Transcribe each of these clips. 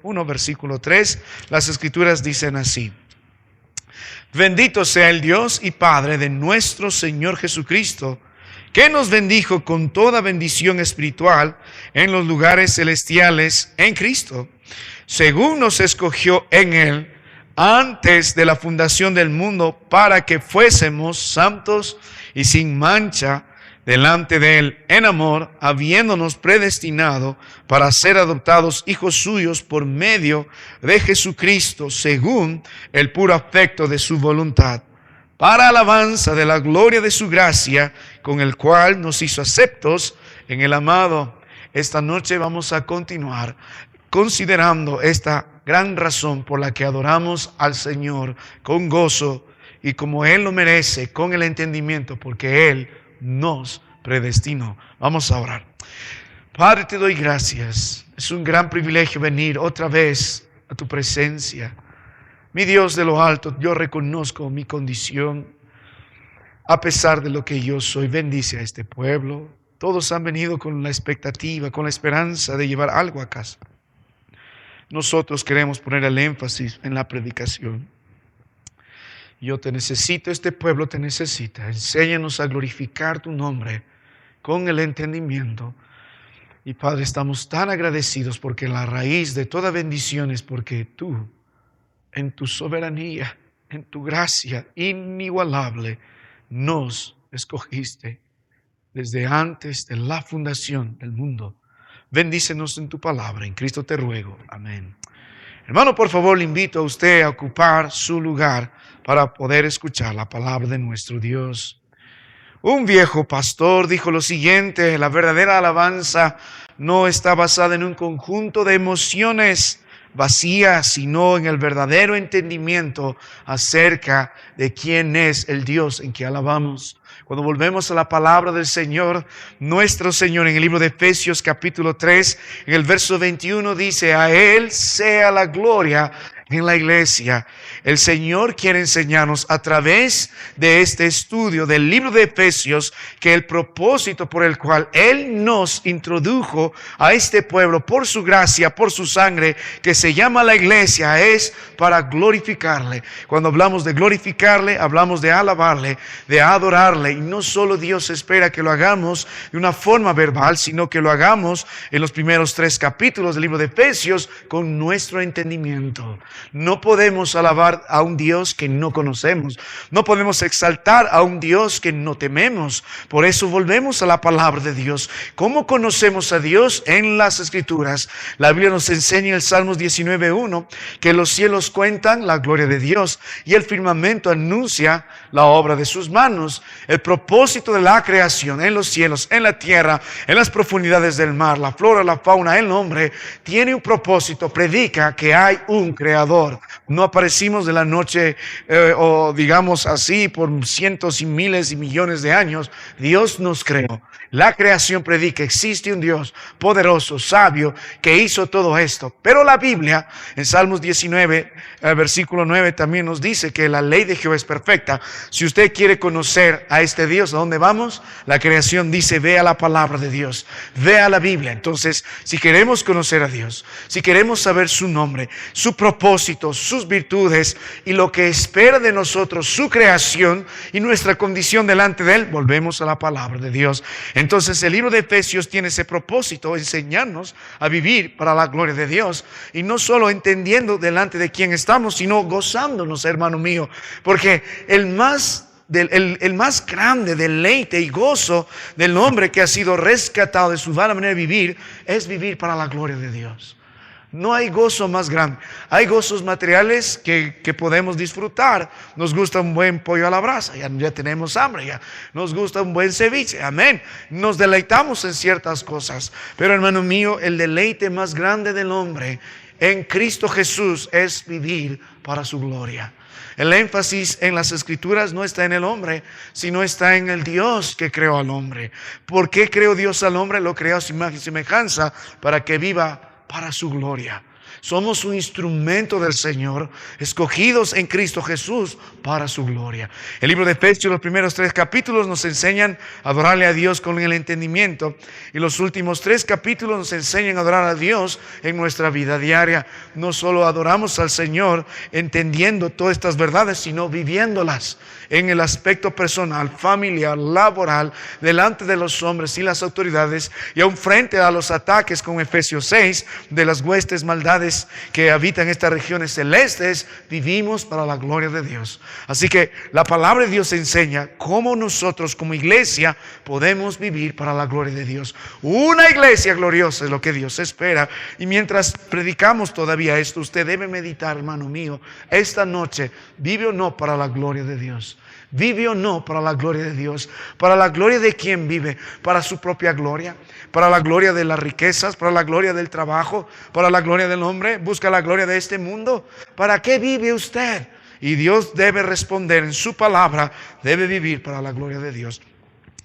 1, versículo 3, las Escrituras dicen así: Bendito sea el Dios y Padre de nuestro Señor Jesucristo, que nos bendijo con toda bendición espiritual en los lugares celestiales en Cristo, según nos escogió en Él antes de la fundación del mundo, para que fuésemos santos y sin mancha delante de Él en amor, habiéndonos predestinado para ser adoptados hijos suyos por medio de Jesucristo, según el puro afecto de su voluntad, para alabanza de la gloria de su gracia, con el cual nos hizo aceptos en el amado. Esta noche vamos a continuar considerando esta gran razón por la que adoramos al Señor con gozo y como Él lo merece, con el entendimiento, porque Él nos predestinó. Vamos a orar. Padre, te doy gracias. Es un gran privilegio venir otra vez a tu presencia. Mi Dios de lo alto, yo reconozco mi condición. A pesar de lo que yo soy, bendice a este pueblo. Todos han venido con la expectativa, con la esperanza de llevar algo a casa. Nosotros queremos poner el énfasis en la predicación. Yo te necesito, este pueblo te necesita. Enséñanos a glorificar tu nombre con el entendimiento. Y Padre, estamos tan agradecidos porque la raíz de toda bendición es porque tú, en tu soberanía, en tu gracia inigualable, nos escogiste desde antes de la fundación del mundo. Bendícenos en tu palabra. En Cristo te ruego. Amén. Hermano, por favor, le invito a usted a ocupar su lugar para poder escuchar la palabra de nuestro Dios. Un viejo pastor dijo lo siguiente: la verdadera alabanza no está basada en un conjunto de emociones vacías, sino en el verdadero entendimiento acerca de quién es el Dios en que alabamos. Cuando volvemos a la palabra del Señor, nuestro Señor, en el libro de Efesios capítulo 3, en el verso 21 dice: a Él sea la gloria en la iglesia. El Señor quiere enseñarnos a través de este estudio del libro de Efesios que el propósito por el cual Él nos introdujo a este pueblo por su gracia, por su sangre, que se llama la iglesia, es para glorificarle. Cuando hablamos de glorificarle, hablamos de alabarle, de adorarle. Y no solo Dios espera que lo hagamos de una forma verbal, sino que lo hagamos en los primeros 3 capítulos del libro de Efesios con nuestro entendimiento. No podemos alabar a un Dios que no conocemos. No podemos exaltar a un Dios que no tememos. Por eso volvemos a la palabra de Dios. ¿Cómo conocemos a Dios? En las Escrituras. La Biblia nos enseña en el Salmos 19:1 que los cielos cuentan la gloria de Dios y el firmamento anuncia la obra de sus manos. El propósito de la creación en los cielos, en la tierra, en las profundidades del mar, la flora, la fauna, el hombre, tiene un propósito. Predica que hay un creador. No aparecimos de la noche o digamos así por cientos y miles y millones de años. Dios nos creó. La creación predica, existe un Dios poderoso, sabio, que hizo todo esto. Pero la Biblia, en Salmos 19, versículo 9, también nos dice que la ley de Jehová es perfecta. Si usted quiere conocer a este Dios, ¿a dónde vamos? La creación dice: vea la palabra de Dios, vea la Biblia. Entonces, si queremos conocer a Dios, si queremos saber su nombre, su propósito, sus virtudes y lo que espera de nosotros, su creación y nuestra condición delante de Él, volvemos a la palabra de Dios. Entonces el libro de Efesios tiene ese propósito: enseñarnos a vivir para la gloria de Dios. Y no solo entendiendo delante de quién estamos, sino gozándonos, hermano mío. Porque el más grande deleite y gozo del hombre que ha sido rescatado de su vana manera de vivir es vivir para la gloria de Dios. No hay gozo más grande. Hay gozos materiales que podemos disfrutar. Nos gusta un buen pollo a la brasa, ya tenemos hambre, ya nos gusta un buen ceviche, amén. Nos deleitamos en ciertas cosas. Pero hermano mío, el deleite más grande del hombre en Cristo Jesús es vivir para su gloria. El énfasis en las Escrituras no está en el hombre, sino está en el Dios que creó al hombre. ¿Por qué creó Dios al hombre? Lo creó a su imagen y semejanza para que viva para su gloria. Somos un instrumento del Señor, escogidos en Cristo Jesús para su gloria. El libro de Efesios, los primeros 3 capítulos nos enseñan a adorarle a Dios con el entendimiento, y los últimos 3 capítulos nos enseñan a adorar a Dios en nuestra vida diaria. No solo adoramos al Señor entendiendo todas estas verdades, sino viviéndolas en el aspecto personal, familiar, laboral, delante de los hombres y las autoridades, y aún frente a los ataques, con Efesios 6, de las huestes maldades que habitan estas regiones celestes. Vivimos para la gloria de Dios. Así que la palabra de Dios enseña cómo nosotros como iglesia podemos vivir para la gloria de Dios. Una iglesia gloriosa es lo que Dios espera. Y mientras predicamos todavía esto, usted debe meditar, hermano mío, esta noche: ¿vive o no para la gloria de Dios? ¿Vive o no para la gloria de Dios? ¿Para la gloria de quién vive? ¿Para su propia gloria? ¿Para la gloria de las riquezas? ¿Para la gloria del trabajo? ¿Para la gloria del hombre? ¿Busca la gloria de este mundo? ¿Para qué vive usted? Y Dios debe responder en su palabra: debe vivir para la gloria de Dios.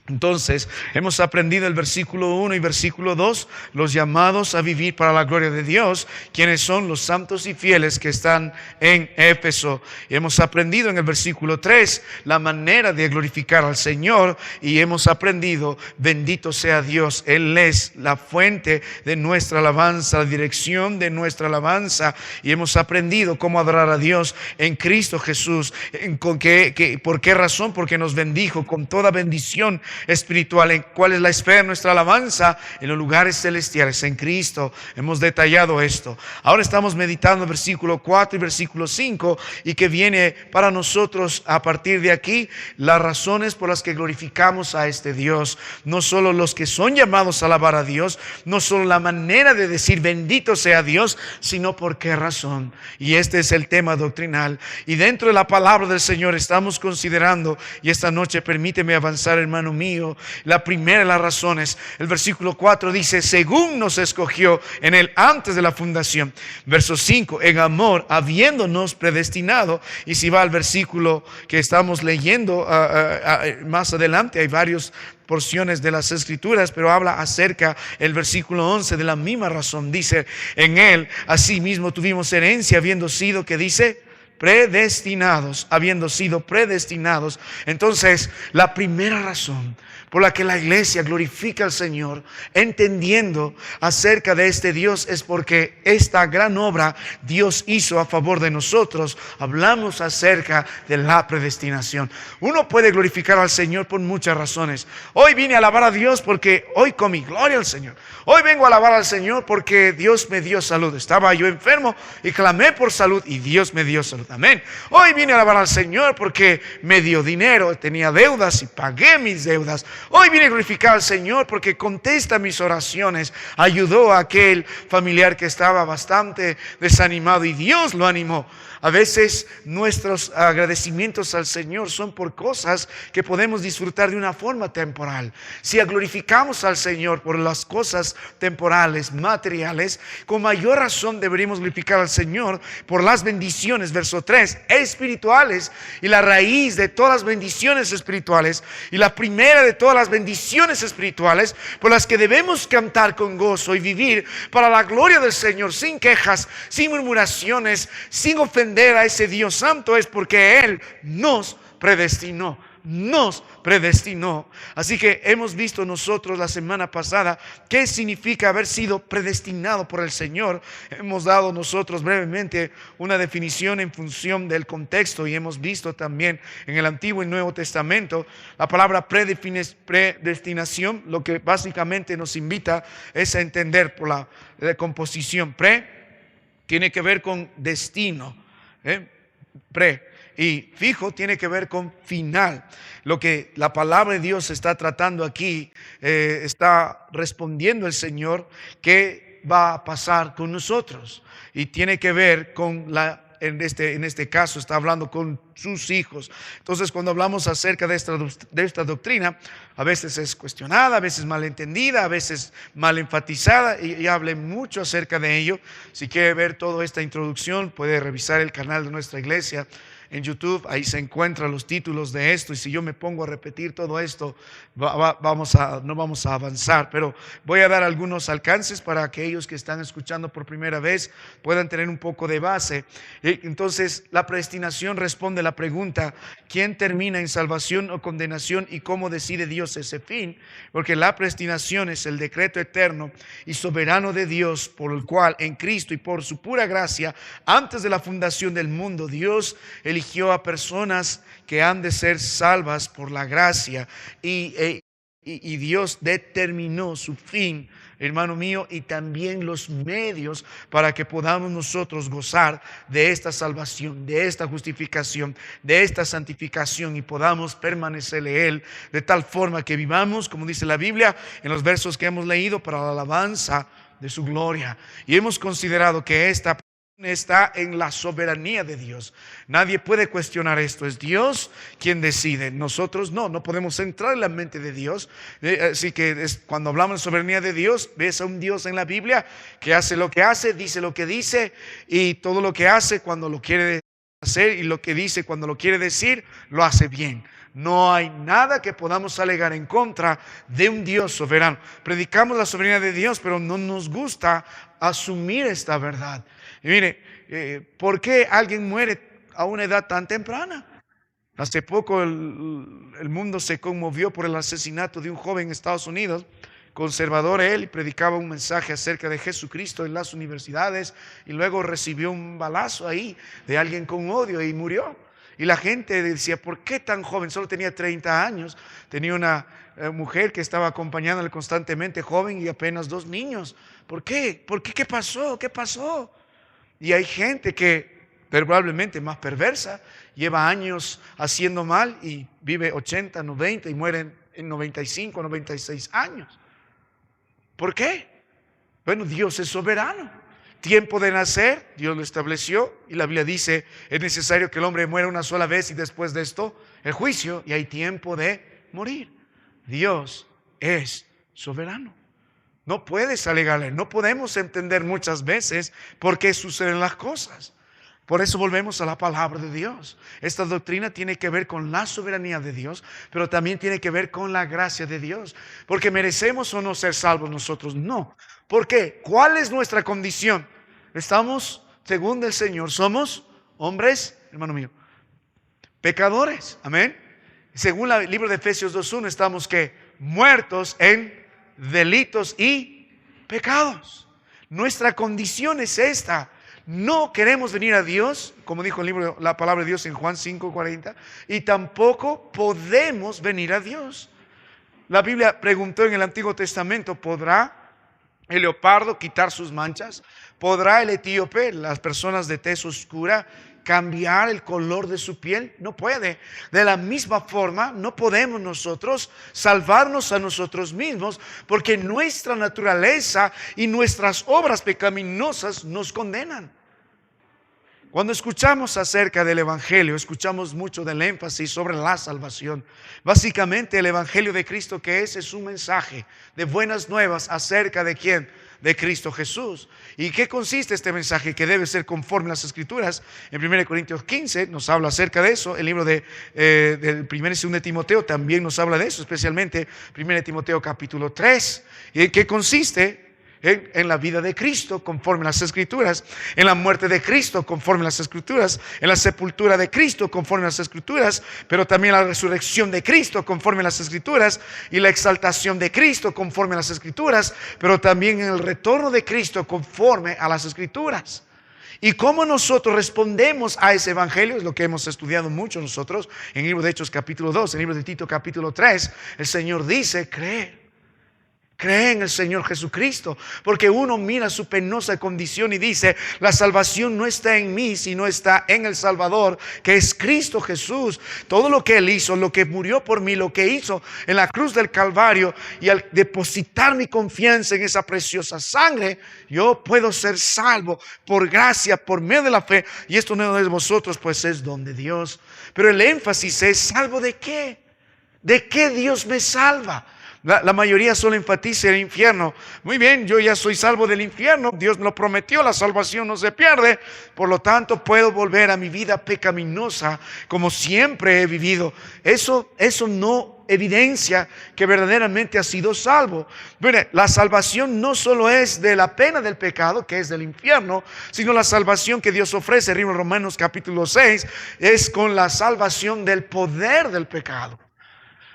Entonces, hemos aprendido el versículo 1 y versículo 2, los llamados a vivir para la gloria de Dios, quienes son los santos y fieles que están en Éfeso. Y hemos aprendido en el versículo 3 la manera de glorificar al Señor, y hemos aprendido: bendito sea Dios, Él es la fuente de nuestra alabanza, la dirección de nuestra alabanza. Y hemos aprendido cómo adorar a Dios en Cristo Jesús. ¿Por qué razón? Porque nos bendijo con toda bendición espiritual. ¿Cuál es la esfera de nuestra alabanza? En los lugares celestiales, en Cristo. Hemos detallado esto. Ahora estamos meditando el versículo 4 y versículo 5, y que viene para nosotros a partir de aquí las razones por las que glorificamos a este Dios. No solo los que son llamados a alabar a Dios, no solo la manera de decir bendito sea Dios, sino por qué razón. Y este es el tema doctrinal. Y dentro de la palabra del Señor estamos considerando, y esta noche permíteme avanzar, hermano mío, la primera de las razones. El versículo 4 dice: según nos escogió en él antes de la fundación. Verso 5, en amor, habiéndonos predestinado. Y si va al versículo que estamos leyendo más adelante, hay varias porciones de las Escrituras, pero habla acerca el versículo 11 de la misma razón. Dice: en él asimismo tuvimos herencia, habiendo sido, que dice, predestinados, habiendo sido predestinados. Entonces, la primera razón por la que la iglesia glorifica al Señor, entendiendo acerca de este Dios, es porque esta gran obra Dios hizo a favor de nosotros. Hablamos acerca de la predestinación. Uno puede glorificar al Señor por muchas razones. Hoy vine a alabar a Dios porque hoy con mi gloria al Señor. Hoy vengo a alabar al Señor porque Dios me dio salud. Estaba yo enfermo y clamé por salud y Dios me dio salud. Amén. Hoy vine a alabar al Señor porque me dio dinero, tenía deudas y pagué mis deudas. Hoy vine a glorificar al Señor porque contesta mis oraciones, ayudó a aquel familiar que estaba bastante desanimado y Dios lo animó. A veces nuestros agradecimientos al Señor son por cosas que podemos disfrutar de una forma temporal. Si glorificamos al Señor por las cosas temporales, materiales, con mayor razón deberíamos glorificar al Señor por las bendiciones, verso 3, espirituales. Y la raíz de todas las bendiciones espirituales, y la primera de todas las bendiciones espirituales por las que debemos cantar con gozo y vivir para la gloria del Señor, sin quejas, sin murmuraciones, sin ofender a ese Dios santo, es porque Él nos predestinó. Nos predestinó. Así que hemos visto nosotros la semana pasada qué significa haber sido predestinado por el Señor. Hemos dado nosotros brevemente una definición en función del contexto, y hemos visto también en el Antiguo y Nuevo Testamento la palabra predestinación. Lo que básicamente nos invita es a entender por la composición. Tiene que ver con destino. Y fijo tiene que ver con final. Lo que la palabra de Dios está tratando aquí, está respondiendo el Señor qué va a pasar con nosotros. Y tiene que ver con en este caso está hablando con sus hijos. Entonces, cuando hablamos acerca de esta doctrina, a veces es cuestionada, a veces mal entendida, a veces mal enfatizada, y hablé mucho acerca de ello. Si quiere ver toda esta introducción, puede revisar el canal de nuestra iglesia en YouTube, ahí se encuentran los títulos de esto, y si yo me pongo a repetir todo esto, no vamos a avanzar, pero voy a dar algunos alcances para aquellos que están escuchando por primera vez puedan tener un poco de base. Entonces, la predestinación responde a la pregunta: ¿quién termina en salvación o condenación y cómo decide Dios ese fin? Porque la predestinación es el decreto eterno y soberano de Dios, por el cual en Cristo y por su pura gracia, antes de la fundación del mundo, Dios eligió a personas que han de ser salvas por la gracia, y Dios determinó su fin, hermano mío, y también los medios para que podamos nosotros gozar de esta salvación, de esta justificación, de esta santificación, y podamos permanecerle Él de tal forma que vivamos, como dice la Biblia en los versos que hemos leído, para la alabanza de su gloria. Y hemos considerado que esta está en la soberanía de Dios. Nadie puede cuestionar esto. Es Dios quien decide. Nosotros no podemos entrar en la mente de Dios. Así que cuando hablamos de soberanía de Dios, ves a un Dios en la Biblia que hace lo que hace, dice lo que dice, y todo lo que hace cuando lo quiere hacer, y lo que dice cuando lo quiere decir, lo hace bien. No hay nada que podamos alegar en contra de un Dios soberano. Predicamos la soberanía de Dios, pero no nos gusta asumir esta verdad. Y mire, ¿por qué alguien muere a una edad tan temprana? Hace poco el mundo se conmovió por el asesinato de un joven en Estados Unidos, conservador él, y predicaba un mensaje acerca de Jesucristo en las universidades, y luego recibió un balazo ahí de alguien con odio y murió. Y la gente decía: ¿por qué tan joven? Solo tenía 30 años. Tenía una mujer que estaba acompañándole constantemente, joven, y apenas 2 niños. ¿Por qué? ¿Por qué? ¿Qué pasó? ¿Qué pasó? Y hay gente que probablemente más perversa, lleva años haciendo mal y vive 80, 90 y mueren en 95, 96 años. ¿Por qué? Bueno, Dios es soberano. Tiempo de nacer, Dios lo estableció, y la Biblia dice: es necesario que el hombre muera una sola vez y después de esto el juicio, y hay tiempo de morir. Dios es soberano. No puedes alegarle, no podemos entender muchas veces por qué suceden las cosas. Por eso volvemos a la palabra de Dios. Esta doctrina tiene que ver con la soberanía de Dios, pero también tiene que ver con la gracia de Dios. Porque merecemos o no ser salvos nosotros, no. ¿Por qué? ¿Cuál es nuestra condición? Estamos, según el Señor, somos hombres, hermano mío, pecadores. Amén. Según el libro de Efesios 2:1, estamos que muertos en delitos y pecados. Nuestra condición es esta. No queremos venir a Dios, como dijo el libro, la palabra de Dios en Juan 5:40, y tampoco podemos venir a Dios. La Biblia preguntó en el Antiguo Testamento: ¿podrá el leopardo quitar sus manchas? ¿Podrá el etíope, las personas de tez oscura, cambiar el color de su piel? No puede. De la misma forma, no podemos nosotros salvarnos a nosotros mismos, porque nuestra naturaleza y nuestras obras pecaminosas nos condenan. Cuando escuchamos acerca del Evangelio, escuchamos mucho del énfasis sobre la salvación. Básicamente, el Evangelio de Cristo, que es un mensaje de buenas nuevas acerca de ¿quién? De Cristo Jesús. ¿Y qué consiste este mensaje? Que debe ser conforme a las Escrituras. En 1 Corintios 15 nos habla acerca de eso. El libro del 1 y 2 de Timoteo también nos habla de eso, especialmente 1 Timoteo capítulo 3. ¿Y en qué consiste? En la vida de Cristo conforme a las Escrituras, en la muerte de Cristo conforme a las Escrituras, en la sepultura de Cristo conforme a las Escrituras, pero también la resurrección de Cristo conforme a las Escrituras, y la exaltación de Cristo conforme a las Escrituras, pero también en el retorno de Cristo conforme a las Escrituras. Y cómo nosotros respondemos a ese evangelio es lo que hemos estudiado mucho nosotros en el libro de Hechos capítulo 2, en el libro de Tito capítulo 3. El Señor dice: cree en el Señor Jesucristo, porque uno mira su penosa condición y dice: la salvación no está en mí, sino está en el Salvador, que es Cristo Jesús. Todo lo que Él hizo, lo que murió por mí, lo que hizo en la cruz del Calvario, y al depositar mi confianza en esa preciosa sangre, yo puedo ser salvo por gracia, por medio de la fe. Y esto no es de vosotros, pues es don de Dios. Pero el énfasis es: ¿salvo de qué? ¿De qué Dios me salva? La mayoría solo enfatiza el infierno. Muy bien, yo ya soy salvo del infierno. Dios me lo prometió, la salvación no se pierde. Por lo tanto, puedo volver a mi vida pecaminosa como siempre he vivido. Eso no evidencia que verdaderamente ha sido salvo. Mire, la salvación no solo es de la pena del pecado, que es del infierno, sino la salvación que Dios ofrece, en Romanos capítulo 6, es con la salvación del poder del pecado.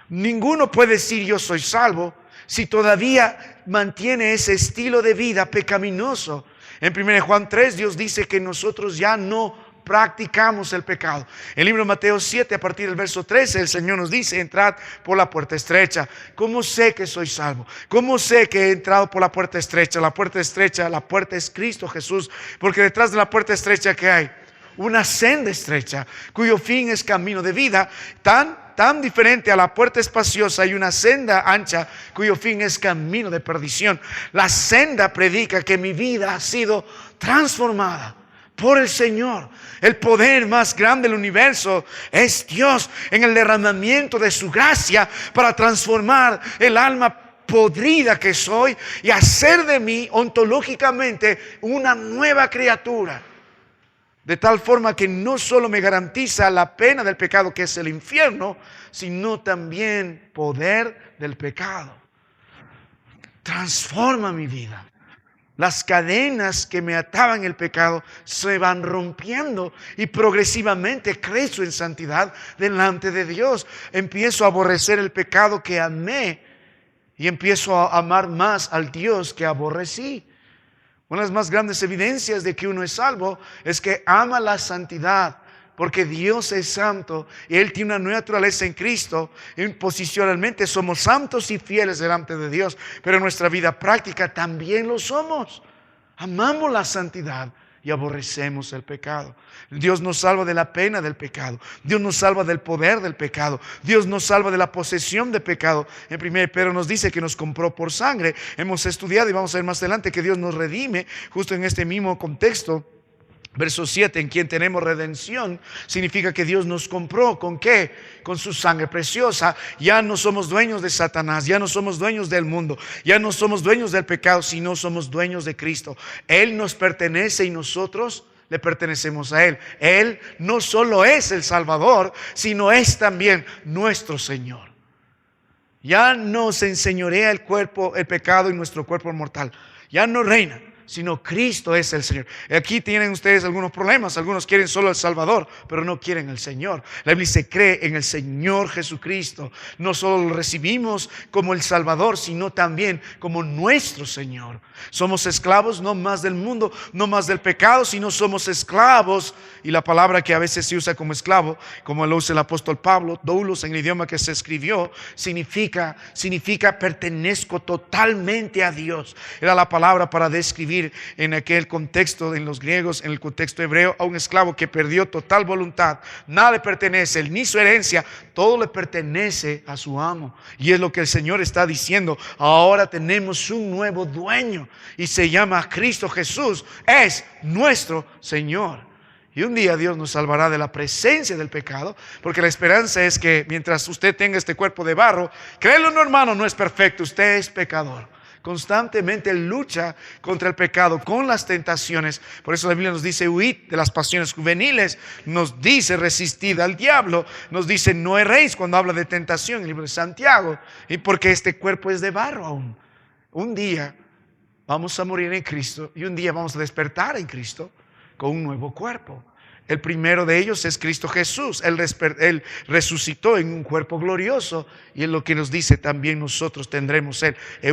Ninguno puede decir yo soy salvo si todavía mantiene ese estilo de vida pecaminoso. En 1 Juan 3 Dios dice que nosotros ya no practicamos el pecado. En el libro de Mateo 7 a partir del verso 13 el Señor nos dice: entrad por la puerta estrecha. ¿Cómo sé que soy salvo? ¿Cómo sé que he entrado por la puerta estrecha? La puerta estrecha, la puerta es Cristo Jesús, porque detrás de la puerta estrecha ¿qué hay? Una senda estrecha cuyo fin es camino de vida. Tan diferente a la puerta espaciosa hay una senda ancha cuyo fin es camino de perdición. La senda predica que mi vida ha sido transformada por el Señor. El poder más grande del universo es Dios en el derramamiento de su gracia para transformar el alma podrida que soy y hacer de mí ontológicamente una nueva criatura. De tal forma que no solo me garantiza la pena del pecado, que es el infierno, sino también poder del pecado. Transforma mi vida. Las cadenas que me ataban el pecado se van rompiendo y progresivamente crezco en santidad delante de Dios. Empiezo a aborrecer el pecado que amé y empiezo a amar más al Dios que aborrecí. Una de las más grandes evidencias de que uno es salvo es que ama la santidad, porque Dios es santo y Él tiene una nueva naturaleza en Cristo. Y posicionalmente somos santos y fieles delante de Dios, pero en nuestra vida práctica también lo somos. Amamos la santidad y aborrecemos el pecado. Dios nos salva de la pena del pecado. Dios nos salva del poder del pecado. Dios nos salva de la posesión de pecado. En 1 Pedro nos dice que nos compró por sangre. Hemos estudiado y vamos a ver más adelante que Dios nos redime justo en este mismo contexto. Verso 7, en quien tenemos redención, significa que Dios nos compró. ¿Con qué? Con su sangre preciosa. Ya no somos dueños de Satanás, ya no somos dueños del mundo, ya no somos dueños del pecado, sino somos dueños de Cristo. Él nos pertenece y nosotros le pertenecemos a Él. Él no solo es el Salvador, sino es también nuestro Señor. Ya no se enseñorea el cuerpo, el pecado en nuestro cuerpo mortal. Ya no reina, sino Cristo es el Señor. Aquí tienen ustedes algunos problemas. Algunos quieren solo el Salvador, pero no quieren el Señor. La Biblia se cree en el Señor Jesucristo. No solo lo recibimos como el Salvador, sino también como nuestro Señor. Somos esclavos no más del mundo, no más del pecado, sino somos esclavos. Y la palabra que a veces se usa como esclavo, como lo usa el apóstol Pablo, doulos en el idioma que se escribió, significa pertenezco totalmente a Dios. Era la palabra para describir en aquel contexto, en los griegos, en el contexto hebreo, a un esclavo que perdió total voluntad. Nada le pertenece, él ni su herencia, todo le pertenece a su amo. Y es lo que el Señor está diciendo. Ahora tenemos un nuevo dueño y se llama Cristo Jesús. Es nuestro Señor. Y un día Dios nos salvará de la presencia del pecado, porque la esperanza es que mientras usted tenga este cuerpo de barro, créelo, no, hermano, no es perfecto, usted es pecador. Constantemente lucha contra el pecado, con las tentaciones. Por eso la Biblia nos dice: huid de las pasiones juveniles. Nos dice: resistid al diablo. Nos dice: no erréis, cuando habla de tentación en el libro de Santiago. Y porque este cuerpo es de barro aún. Un día vamos a morir en Cristo y un día vamos a despertar en Cristo con un nuevo cuerpo. El primero de ellos es Cristo Jesús. Él resucitó en un cuerpo glorioso. Y es lo que nos dice: también nosotros tendremos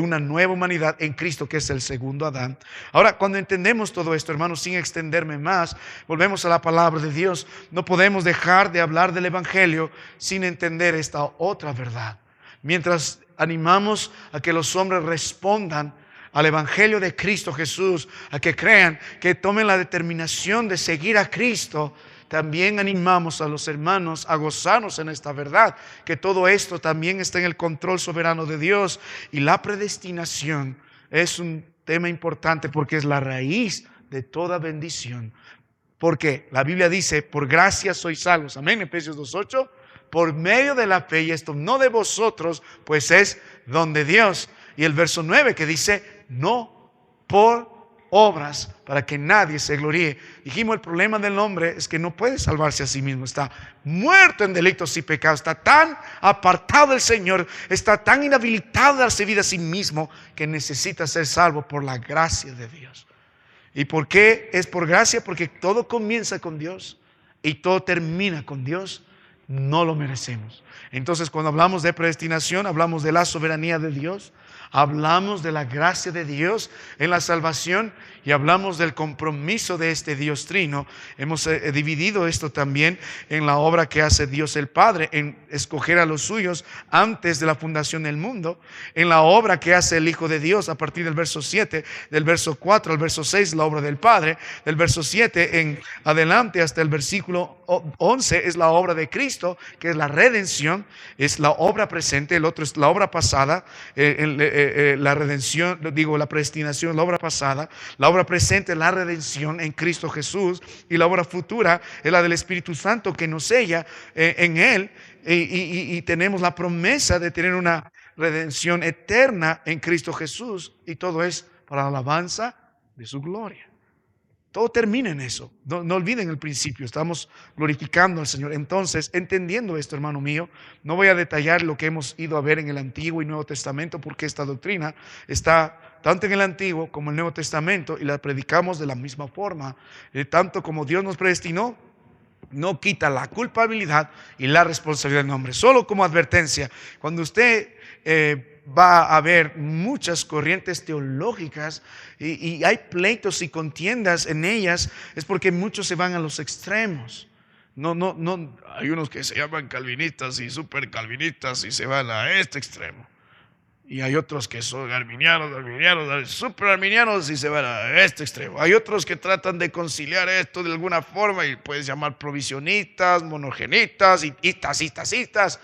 una nueva humanidad en Cristo, que es el segundo Adán. Ahora, cuando entendemos todo esto, hermanos, sin extenderme más, volvemos a la palabra de Dios. No podemos dejar de hablar del Evangelio sin entender esta otra verdad. Mientras animamos a que los hombres respondan al Evangelio de Cristo Jesús, a que crean, que tomen la determinación de seguir a Cristo, también animamos a los hermanos a gozarnos en esta verdad, que todo esto también está en el control soberano de Dios. Y la predestinación es un tema importante porque es la raíz de toda bendición. Porque la Biblia dice: por gracia sois salvos. Amén, Efesios 2:8. por medio de la fe, y esto no de vosotros, pues es don de Dios. Y el verso 9 que dice, no por obras, para que nadie se gloríe. Dijimos, el problema del hombre es que no puede salvarse a sí mismo. Está muerto en delitos y pecados. Está tan apartado del Señor. Está tan inhabilitado a darse vida a sí mismo que necesita ser salvo por la gracia de Dios. ¿Y por qué es por gracia? Porque todo comienza con Dios y todo termina con Dios. No lo merecemos. Entonces, cuando hablamos de predestinación, hablamos de la soberanía de Dios, hablamos de la gracia de Dios en la salvación y hablamos del compromiso de este Dios trino. Hemos dividido esto también en la obra que hace Dios el Padre en escoger a los suyos antes de la fundación del mundo, en la obra que hace el Hijo de Dios a partir del verso 7, del verso 4 al verso 6, la obra del Padre, del verso 7 en adelante hasta el versículo 11 es la obra de Cristo, que es la redención, es la obra presente, el otro es la obra pasada, la redención, digo, la predestinación, la obra pasada, la obra presente, la redención en Cristo Jesús, y la obra futura es la del Espíritu Santo que nos sella en Él, y tenemos la promesa de tener una redención eterna en Cristo Jesús, y todo es para la alabanza de su gloria. Todo termina en eso. No olviden el principio. Estamos glorificando al Señor. Entonces, entendiendo esto, hermano mío, no voy a detallar lo que hemos ido a ver en el Antiguo y Nuevo Testamento, porque esta doctrina está tanto en el Antiguo como en el Nuevo Testamento y la predicamos de la misma forma. Tanto como Dios nos predestinó, no quita la culpabilidad y la responsabilidad del hombre. Solo como advertencia, cuando usted va a haber muchas corrientes teológicas y hay pleitos y contiendas en ellas, es porque muchos se van a los extremos. No, hay unos que se llaman calvinistas y super calvinistas y se van a este extremo. Y hay otros que son arminianos, super arminianos y se van a este extremo. Hay otros que tratan de conciliar esto de alguna forma y puedes llamar provisionistas, monogenitas, istas.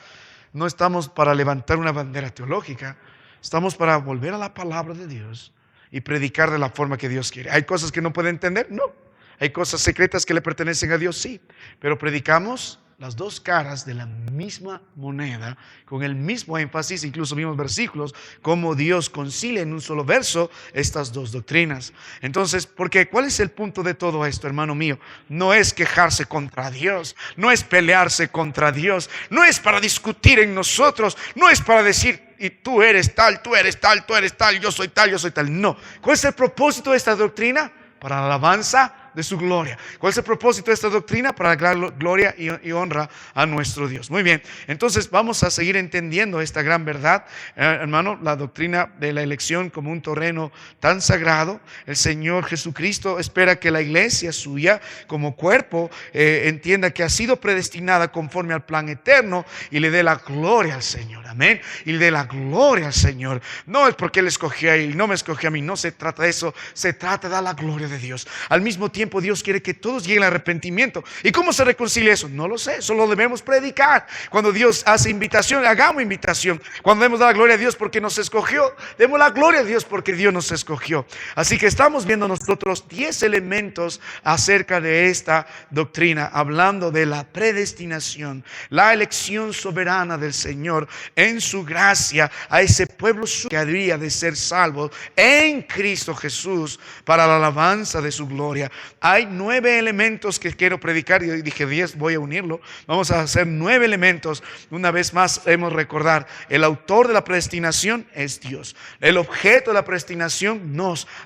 No estamos para levantar una bandera teológica, estamos para volver a la palabra de Dios y predicar de la forma que Dios quiere. ¿Hay cosas que no puede entender? No. ¿Hay cosas secretas que le pertenecen a Dios? Sí. Pero predicamos las dos caras de la misma moneda, con el mismo énfasis. Incluso vimos versículos como Dios concilia en un solo verso estas dos doctrinas. Entonces, ¿cuál es el punto de todo esto, hermano mío? No es quejarse contra Dios, no es pelearse contra Dios, no es para discutir en nosotros, no es para decir, y tú eres tal, tú eres tal, tú eres tal, yo soy tal, yo soy tal. No. ¿Cuál es el propósito de esta doctrina? Para la alabanza de su gloria. ¿Cuál es el propósito de esta doctrina? Para dar gloria y honra a nuestro Dios. Muy bien, entonces vamos a seguir entendiendo esta gran verdad, hermano, la doctrina de la elección como un terreno tan sagrado. El Señor Jesucristo espera que la iglesia suya como cuerpo entienda que ha sido predestinada conforme al plan eterno y le dé la gloria al Señor. Amén. Y le dé la gloria al Señor. No es porque Él escogió a Él, no me escogió a mí. No se trata de eso, se trata de dar la gloria de Dios. Al mismo tiempo, Dios quiere que todos lleguen al arrepentimiento. ¿Y cómo se reconcilia eso? No lo sé, solo debemos predicar. Cuando Dios hace invitación, hagamos invitación. Cuando debemos dar la gloria a Dios porque nos escogió, demos la gloria a Dios porque Dios nos escogió. Así que estamos viendo nosotros 10 elementos acerca de esta doctrina, hablando de la predestinación, la elección soberana del Señor en su gracia a ese pueblo que habría de ser salvo en Cristo Jesús para la alabanza de su gloria. Hay 9 elementos que quiero predicar. Yo dije 10, voy a unirlo. Vamos a hacer 9 elementos. Una vez más debemos recordar, el autor de la predestinación es Dios. El objeto de la predestinación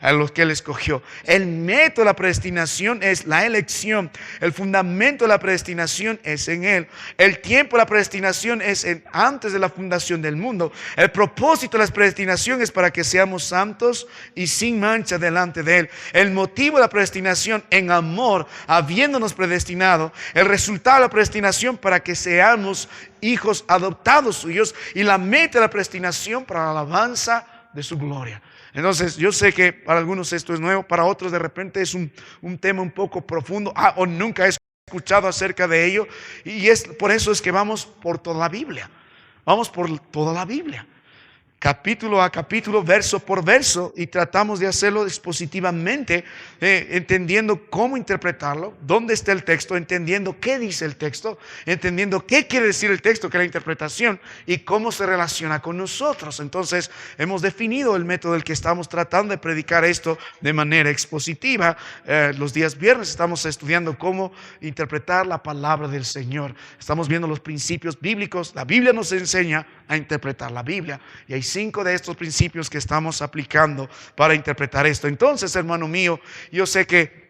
a los que Él escogió. El método de la predestinación es la elección. El fundamento de la predestinación es en Él. El tiempo de la predestinación es antes de la fundación del mundo. El propósito de la predestinación es para que seamos santos y sin mancha delante de Él. El motivo de la predestinación en amor, habiéndonos predestinado. El resultado de la predestinación para que seamos hijos adoptados suyos. Y la meta de la predestinación para la alabanza de su gloria. Entonces, yo sé que para algunos esto es nuevo, para otros de repente es un tema un poco profundo, o nunca he escuchado acerca de ello, y por eso es que vamos por toda la Biblia. Vamos por toda la Biblia. capítulo a capítulo, verso por verso, y tratamos de hacerlo expositivamente, entendiendo cómo interpretarlo, dónde está el texto, entendiendo qué dice el texto, entendiendo qué quiere decir el texto, que es la interpretación, y cómo se relaciona con nosotros. Entonces, hemos definido el método del que estamos tratando de predicar esto de manera expositiva. Los días viernes estamos estudiando cómo interpretar la palabra del Señor. Estamos viendo los principios bíblicos. La Biblia nos enseña a interpretar la Biblia, y hay 5 de estos principios que estamos aplicando para interpretar esto. Entonces, hermano mío, yo sé que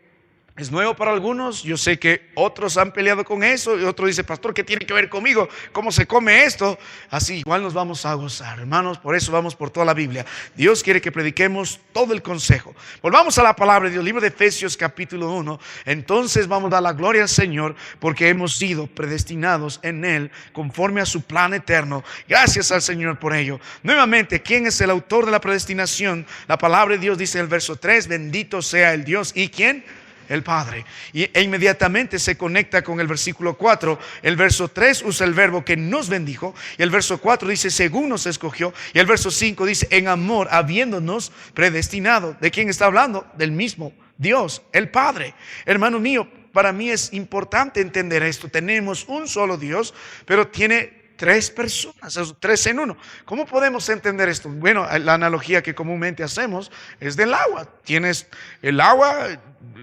es nuevo para algunos, yo sé que otros han peleado con eso, y otro dice, pastor, ¿qué tiene que ver conmigo? ¿Cómo se come esto? Así igual nos vamos a gozar, hermanos. Por eso vamos por toda la Biblia. Dios quiere que prediquemos todo el consejo. Volvamos a la palabra de Dios, libro de Efesios capítulo 1. Entonces vamos a dar la gloria al Señor, porque hemos sido predestinados en Él conforme a su plan eterno. Gracias al Señor por ello. Nuevamente, ¿quién es el autor de la predestinación? La palabra de Dios dice en el verso 3, bendito sea el Dios. ¿Y quién? El Padre. E inmediatamente se conecta con el versículo 4. El verso 3 usa el verbo que nos bendijo, y el verso 4 dice según nos escogió, y el verso 5 dice en amor habiéndonos predestinado. ¿De quién está hablando? Del mismo Dios, el Padre. Hermano mío, para mí es importante entender esto. Tenemos un solo Dios, pero tiene 3 personas, 3 en 1. ¿Cómo podemos entender esto? Bueno, la analogía que comúnmente hacemos es del agua. Tienes el agua,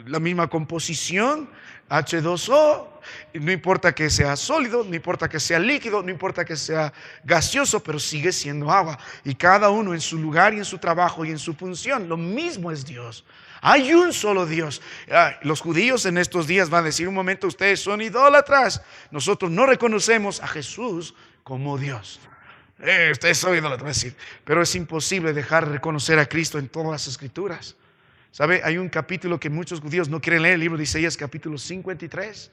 la misma composición, H2O, no importa que sea sólido, no importa que sea líquido, no importa que sea gaseoso, pero sigue siendo agua. Y cada uno en su lugar y en su trabajo y en su función. Lo mismo es Dios. Hay un solo Dios. Los judíos en estos días van a decir un momento, ustedes son idólatras. Nosotros no reconocemos a Jesús como Dios. Ustedes son idólatras, decir. Pero es imposible dejar de reconocer a Cristo en todas las escrituras. ¿Sabe? Hay un capítulo que muchos judíos no quieren leer, el libro de Isaías capítulo 53.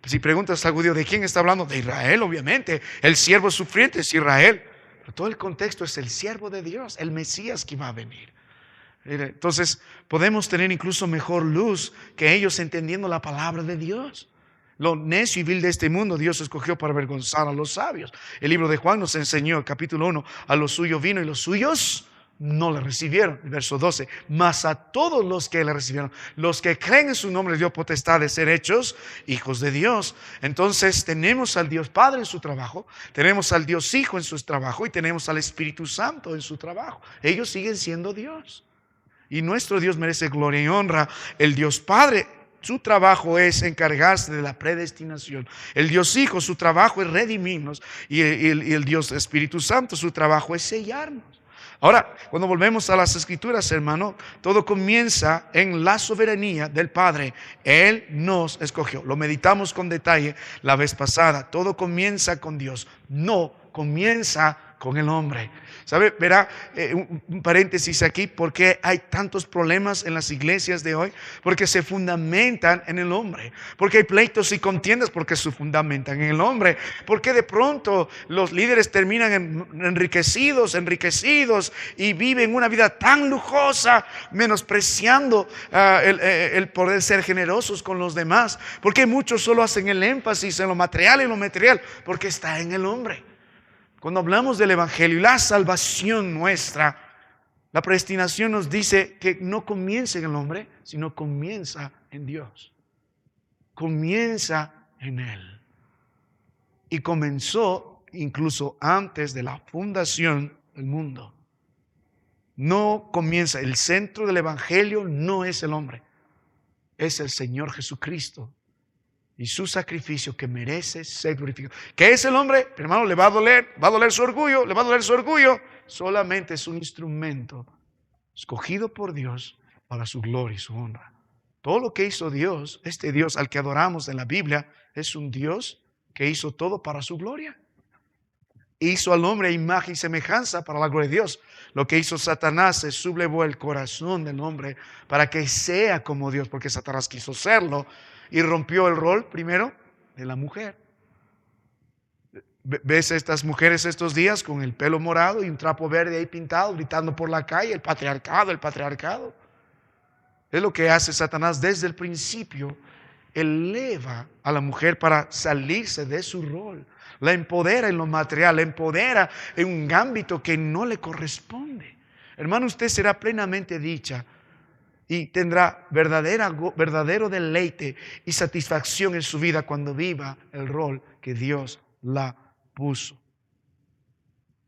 Si preguntas al judío, ¿de quién está hablando? De Israel, obviamente. El siervo sufriente es Israel. Pero todo el contexto es el siervo de Dios, el Mesías que va a venir. Entonces podemos tener incluso mejor luz que ellos entendiendo la palabra de Dios. Lo necio y vil de este mundo Dios escogió para avergonzar a los sabios. El libro de Juan nos enseñó, capítulo 1, a los suyos vino y los suyos no le recibieron. El verso 12, mas a todos los que le recibieron, los que creen en su nombre, les dio potestad de ser hechos hijos de Dios. Entonces tenemos al Dios Padre en su trabajo, tenemos al Dios Hijo en su trabajo y tenemos al Espíritu Santo en su trabajo. Ellos siguen siendo Dios. Y nuestro Dios merece gloria y honra. El Dios Padre, su trabajo es encargarse de la predestinación. El Dios Hijo, su trabajo es redimirnos. Y el Dios Espíritu Santo, su trabajo es sellarnos. Ahora, cuando volvemos a las Escrituras, hermano, todo comienza en la soberanía del Padre. Él nos escogió. Lo meditamos con detalle la vez pasada. Todo comienza con Dios, no comienza con el hombre. ¿Sabe? Verá, un paréntesis aquí, ¿por qué hay tantos problemas en las iglesias de hoy? Porque se fundamentan en el hombre. Porque hay pleitos y contiendas porque se fundamentan en el hombre. Porque de pronto los líderes terminan enriquecidos y viven una vida tan lujosa, menospreciando el poder ser generosos con los demás. Porque muchos solo hacen el énfasis en lo material y lo material, porque está en el hombre. Cuando hablamos del Evangelio y la salvación nuestra, la predestinación nos dice que no comienza en el hombre, sino comienza en Dios. Comienza en Él. Y comenzó incluso antes de la fundación del mundo. No comienza, el centro del Evangelio no es el hombre, es el Señor Jesucristo. Y su sacrificio que merece ser glorificado. ¿Qué es el hombre? Hermano, le va a doler su orgullo, le va a doler su orgullo. Solamente es un instrumento escogido por Dios para su gloria y su honra. Todo lo que hizo Dios, este Dios al que adoramos en la Biblia, es un Dios que hizo todo para su gloria. Hizo al hombre a imagen y semejanza para la gloria de Dios. Lo que hizo Satanás es sublevó el corazón del hombre para que sea como Dios, porque Satanás quiso serlo. Y rompió el rol primero de la mujer. ¿Ves a estas mujeres estos días con el pelo morado y un trapo verde ahí pintado, gritando por la calle, el patriarcado, el patriarcado? Es lo que hace Satanás desde el principio. eleva a la mujer para salirse de su rol. La empodera en lo material, la empodera en un ámbito que no le corresponde. Hermano, usted será plenamente dicha y tendrá verdadero deleite y satisfacción en su vida cuando viva el rol que Dios la puso.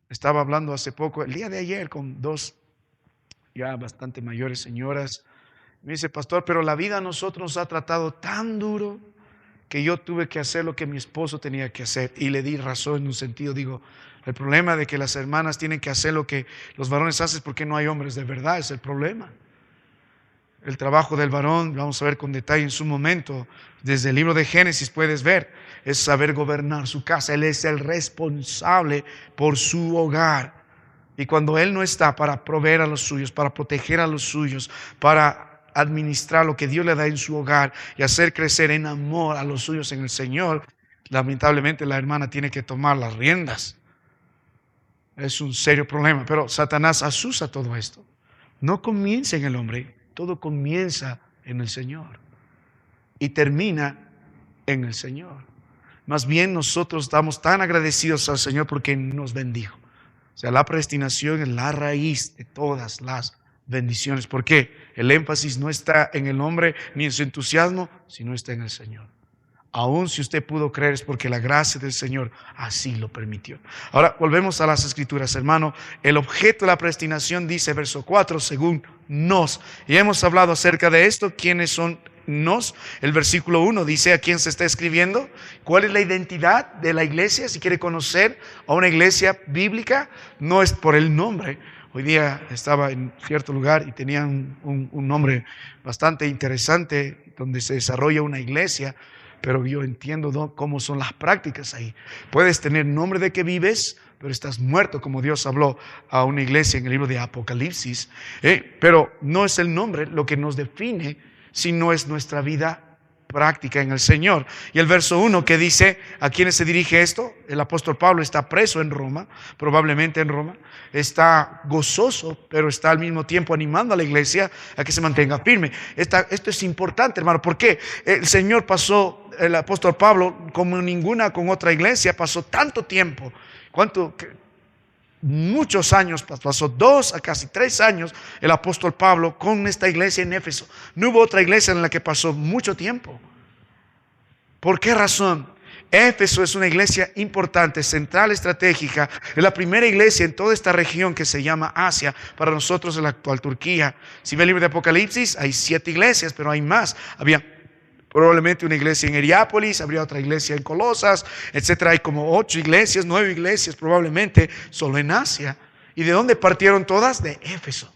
Estaba hablando hace poco, el día de ayer, con dos ya bastante mayores señoras. Me dice, pastor, pero la vida a nosotros nos ha tratado tan duro que yo tuve que hacer lo que mi esposo tenía que hacer. Y le di razón en un sentido. Digo, el problema de que las hermanas tienen que hacer lo que los varones hacen es porque no hay hombres de verdad, es el problema. El trabajo del varón, vamos a ver con detalle en su momento, desde el libro de Génesis puedes ver, es saber gobernar su casa. Él es el responsable por su hogar. Y cuando Él no está para proveer a los suyos, para proteger a los suyos, para administrar lo que Dios le da en su hogar y hacer crecer en amor a los suyos en el Señor, lamentablemente la hermana tiene que tomar las riendas. Es un serio problema, pero Satanás asusa todo esto. No comienza en el hombre, todo comienza en el Señor y termina en el Señor. Más bien nosotros estamos tan agradecidos al Señor porque nos bendijo. O sea, la predestinación es la raíz de todas las bendiciones. ¿Por qué? El énfasis no está en el hombre ni en su entusiasmo, sino está en el Señor. Aún si usted pudo creer es porque la gracia del Señor así lo permitió. Ahora volvemos a las Escrituras, hermano. El objeto de la predestinación dice, verso 4, según nos. Y hemos hablado acerca de esto. ¿Quiénes son nos? El versículo 1 dice a quién se está escribiendo. ¿Cuál es la identidad de la iglesia? Si quiere conocer a una iglesia bíblica, no es por el nombre. Hoy día estaba en cierto lugar y tenían un nombre bastante interesante donde se desarrolla una iglesia. Pero yo entiendo cómo son las prácticas ahí. Puedes tener nombre de que vives, pero estás muerto, como Dios habló a una iglesia en el libro de Apocalipsis. Pero no es el nombre lo que nos define, sino es nuestra vida práctica en el Señor. Y el verso 1 que dice, ¿a quiénes se dirige esto? El apóstol Pablo está preso en Roma, probablemente en Roma. Está gozoso, pero está al mismo tiempo animando a la iglesia a que se mantenga firme. Esto es importante, hermano. ¿Por qué? El apóstol Pablo, como ninguna con otra iglesia, pasó tanto tiempo. Muchos años, pasó 2 a casi 3 años el apóstol Pablo con esta iglesia en Éfeso. No hubo otra iglesia en la que pasó mucho tiempo. ¿Por qué razón? Éfeso es una iglesia importante, central, estratégica. Es la primera iglesia en toda esta región que se llama Asia, para nosotros en la actual Turquía. Si ve el libro de Apocalipsis, hay 7 iglesias, pero hay más. Había probablemente una iglesia en Heriápolis, habría otra iglesia en Colosas, etcétera. Hay como 8 iglesias, 9 iglesias probablemente solo en Asia. ¿Y de dónde partieron todas? De Éfeso.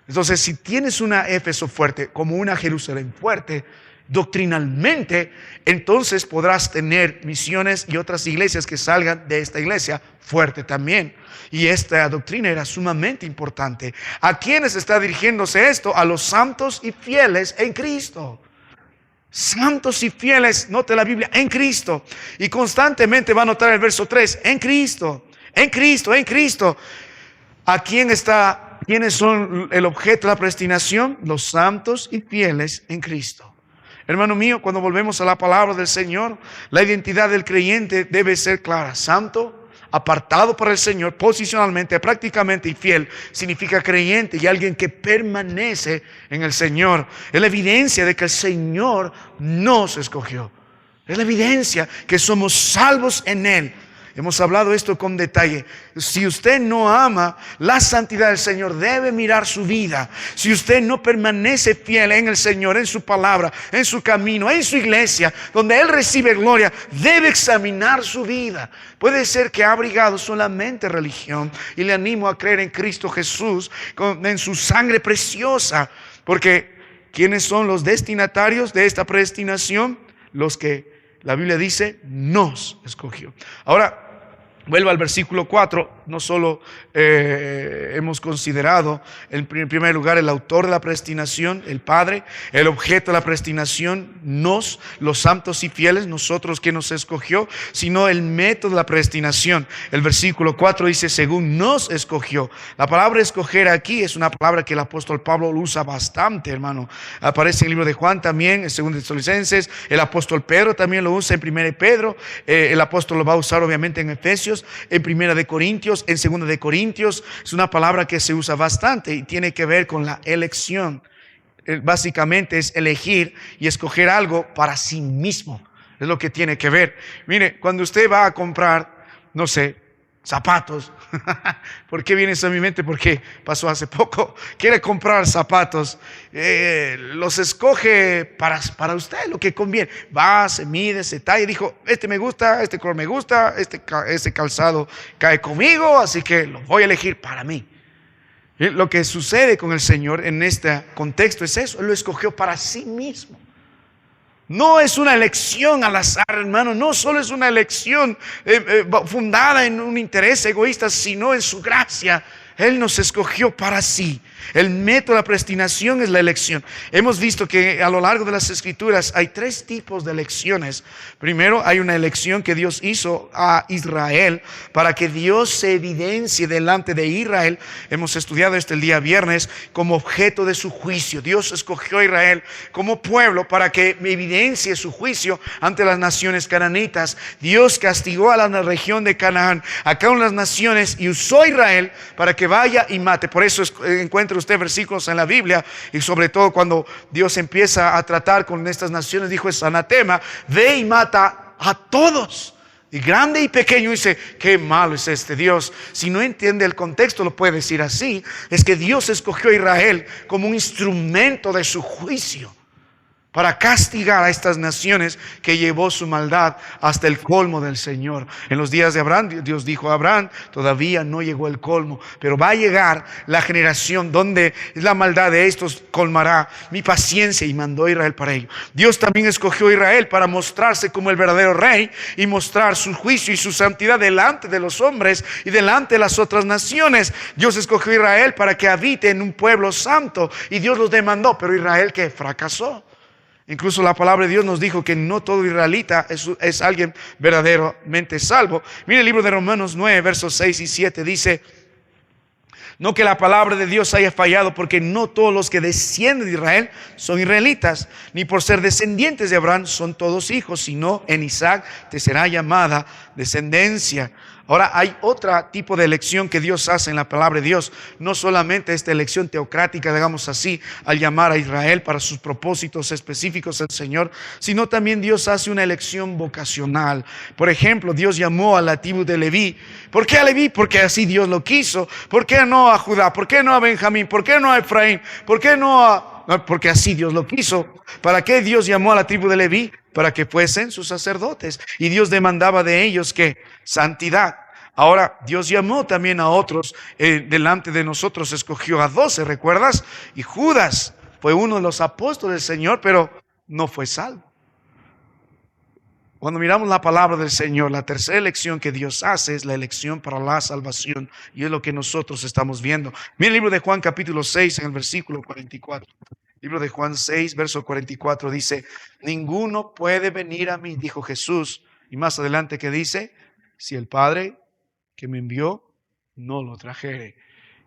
Entonces, si tienes una Éfeso fuerte, como una Jerusalén fuerte, doctrinalmente, entonces podrás tener misiones y otras iglesias que salgan de esta iglesia fuerte también. Y esta doctrina era sumamente importante. ¿A quiénes está dirigiéndose esto? A los santos y fieles en Cristo. Santos y fieles, note la Biblia, en Cristo. Y constantemente va a notar el verso 3, en Cristo, en Cristo, en Cristo. ¿A quién está? ¿Quiénes son el objeto de la predestinación? Los santos y fieles en Cristo. Hermano mío, cuando volvemos a la palabra del Señor, la identidad del creyente debe ser clara. Santo, apartado para el Señor, posicionalmente, prácticamente y fiel, significa creyente y alguien que permanece en el Señor. Es la evidencia de que el Señor nos escogió. Es la evidencia que somos salvos en Él. Hemos hablado esto con detalle. Si usted no ama la santidad del Señor, debe mirar su vida. Si usted no permanece fiel en el Señor, en su palabra, en su camino, en su iglesia, donde Él recibe gloria, debe examinar su vida. Puede ser que ha abrigado solamente religión, y le animo a creer en Cristo Jesús, en su sangre preciosa. Porque ¿quiénes son los destinatarios de esta predestinación? Los que la Biblia dice nos escogió. Ahora, vuelva al versículo 4. no solo hemos considerado en primer lugar el autor de la predestinación, el Padre, el objeto de la predestinación, nos, los santos y fieles, nosotros que nos escogió, sino el método de la predestinación. El versículo 4 dice, según nos escogió. La palabra escoger aquí es una palabra que el apóstol Pablo usa bastante, hermano. Aparece en el libro de Juan también, en 2 Tesalonicenses, el apóstol Pedro también lo usa en 1 Pedro, el apóstol lo va a usar obviamente en Efesios, en 1 de Corintios, en 2 de Corintios. Es una palabra que se usa bastante y tiene que ver con la elección. Básicamente es elegir y escoger algo para sí mismo. Es lo que tiene que ver. Mire, cuando usted va a comprar, no sé, zapatos. ¿Por qué viene eso a mi mente? Porque pasó hace poco. Quiere comprar zapatos. Los escoge para usted, lo que conviene. Va, se mide, se talla. Dijo, este me gusta, este color me gusta, este calzado cae conmigo, así que lo voy a elegir para mí. Lo que sucede con el Señor en este contexto es eso. Él lo escogió para sí mismo. No es una elección al azar, hermano. No solo es una elección fundada en un interés egoísta, sino en su gracia. Él nos escogió para sí. El método de la predestinación es la elección. Hemos visto que a lo largo de las Escrituras hay tres tipos de elecciones. Primero, hay una elección que Dios hizo a Israel para que Dios se evidencie delante de Israel. Hemos estudiado esto el día viernes como objeto de su juicio. Dios escogió a Israel como pueblo para que evidencie su juicio ante las naciones cananitas. Dios castigó a la región de Canaán, a cada una de las naciones, y usó a Israel para que vaya y mate. Por eso encuentra usted versículos en la Biblia, y sobre todo cuando Dios empieza a tratar con estas naciones, dijo, es anatema, ve y mata a todos, y grande y pequeño. Dice, qué malo es este Dios. Si no entiende el contexto, lo puede decir así: es que Dios escogió a Israel como un instrumento de su juicio para castigar a estas naciones que llevó su maldad hasta el colmo del Señor. En los días de Abraham, Dios dijo a Abraham, todavía no llegó el colmo, pero va a llegar la generación donde la maldad de estos colmará mi paciencia, y mandó a Israel para ello. Dios también escogió a Israel para mostrarse como el verdadero rey y mostrar su juicio y su santidad delante de los hombres y delante de las otras naciones. Dios escogió a Israel para que habite en un pueblo santo, y Dios los demandó, pero Israel que fracasó. Incluso la palabra de Dios nos dijo que no todo israelita es alguien verdaderamente salvo. Mire el libro de Romanos 9, versos 6 y 7, dice: no que la palabra de Dios haya fallado, porque no todos los que descienden de Israel son israelitas, ni por ser descendientes de Abraham son todos hijos, sino en Isaac te será llamada descendencia. Ahora, hay otro tipo de elección que Dios hace en la palabra de Dios. No solamente esta elección teocrática, digamos así, al llamar a Israel para sus propósitos específicos del Señor, sino también Dios hace una elección vocacional. Por ejemplo, Dios llamó a la tribu de Leví. ¿Por qué a Leví? Porque así Dios lo quiso. ¿Por qué no a Judá? ¿Por qué no a Benjamín? ¿Por qué no a Efraín? ¿Por qué no a...? Porque así Dios lo quiso. ¿Para qué Dios llamó a la tribu de Leví? Para que fuesen sus sacerdotes. Y Dios demandaba de ellos que santidad. Ahora, Dios llamó también a otros. Delante de nosotros escogió a 12, ¿recuerdas? Y Judas fue uno de los apóstoles del Señor, pero no fue salvo. Cuando miramos la palabra del Señor, la tercera elección que Dios hace es la elección para la salvación, y es lo que nosotros estamos viendo. Mira el libro de Juan capítulo 6 en el versículo 44. Libro de Juan 6, verso 44 dice: ninguno puede venir a mí, dijo Jesús. Y más adelante, ¿qué dice? Si el Padre que me envió no lo trajere.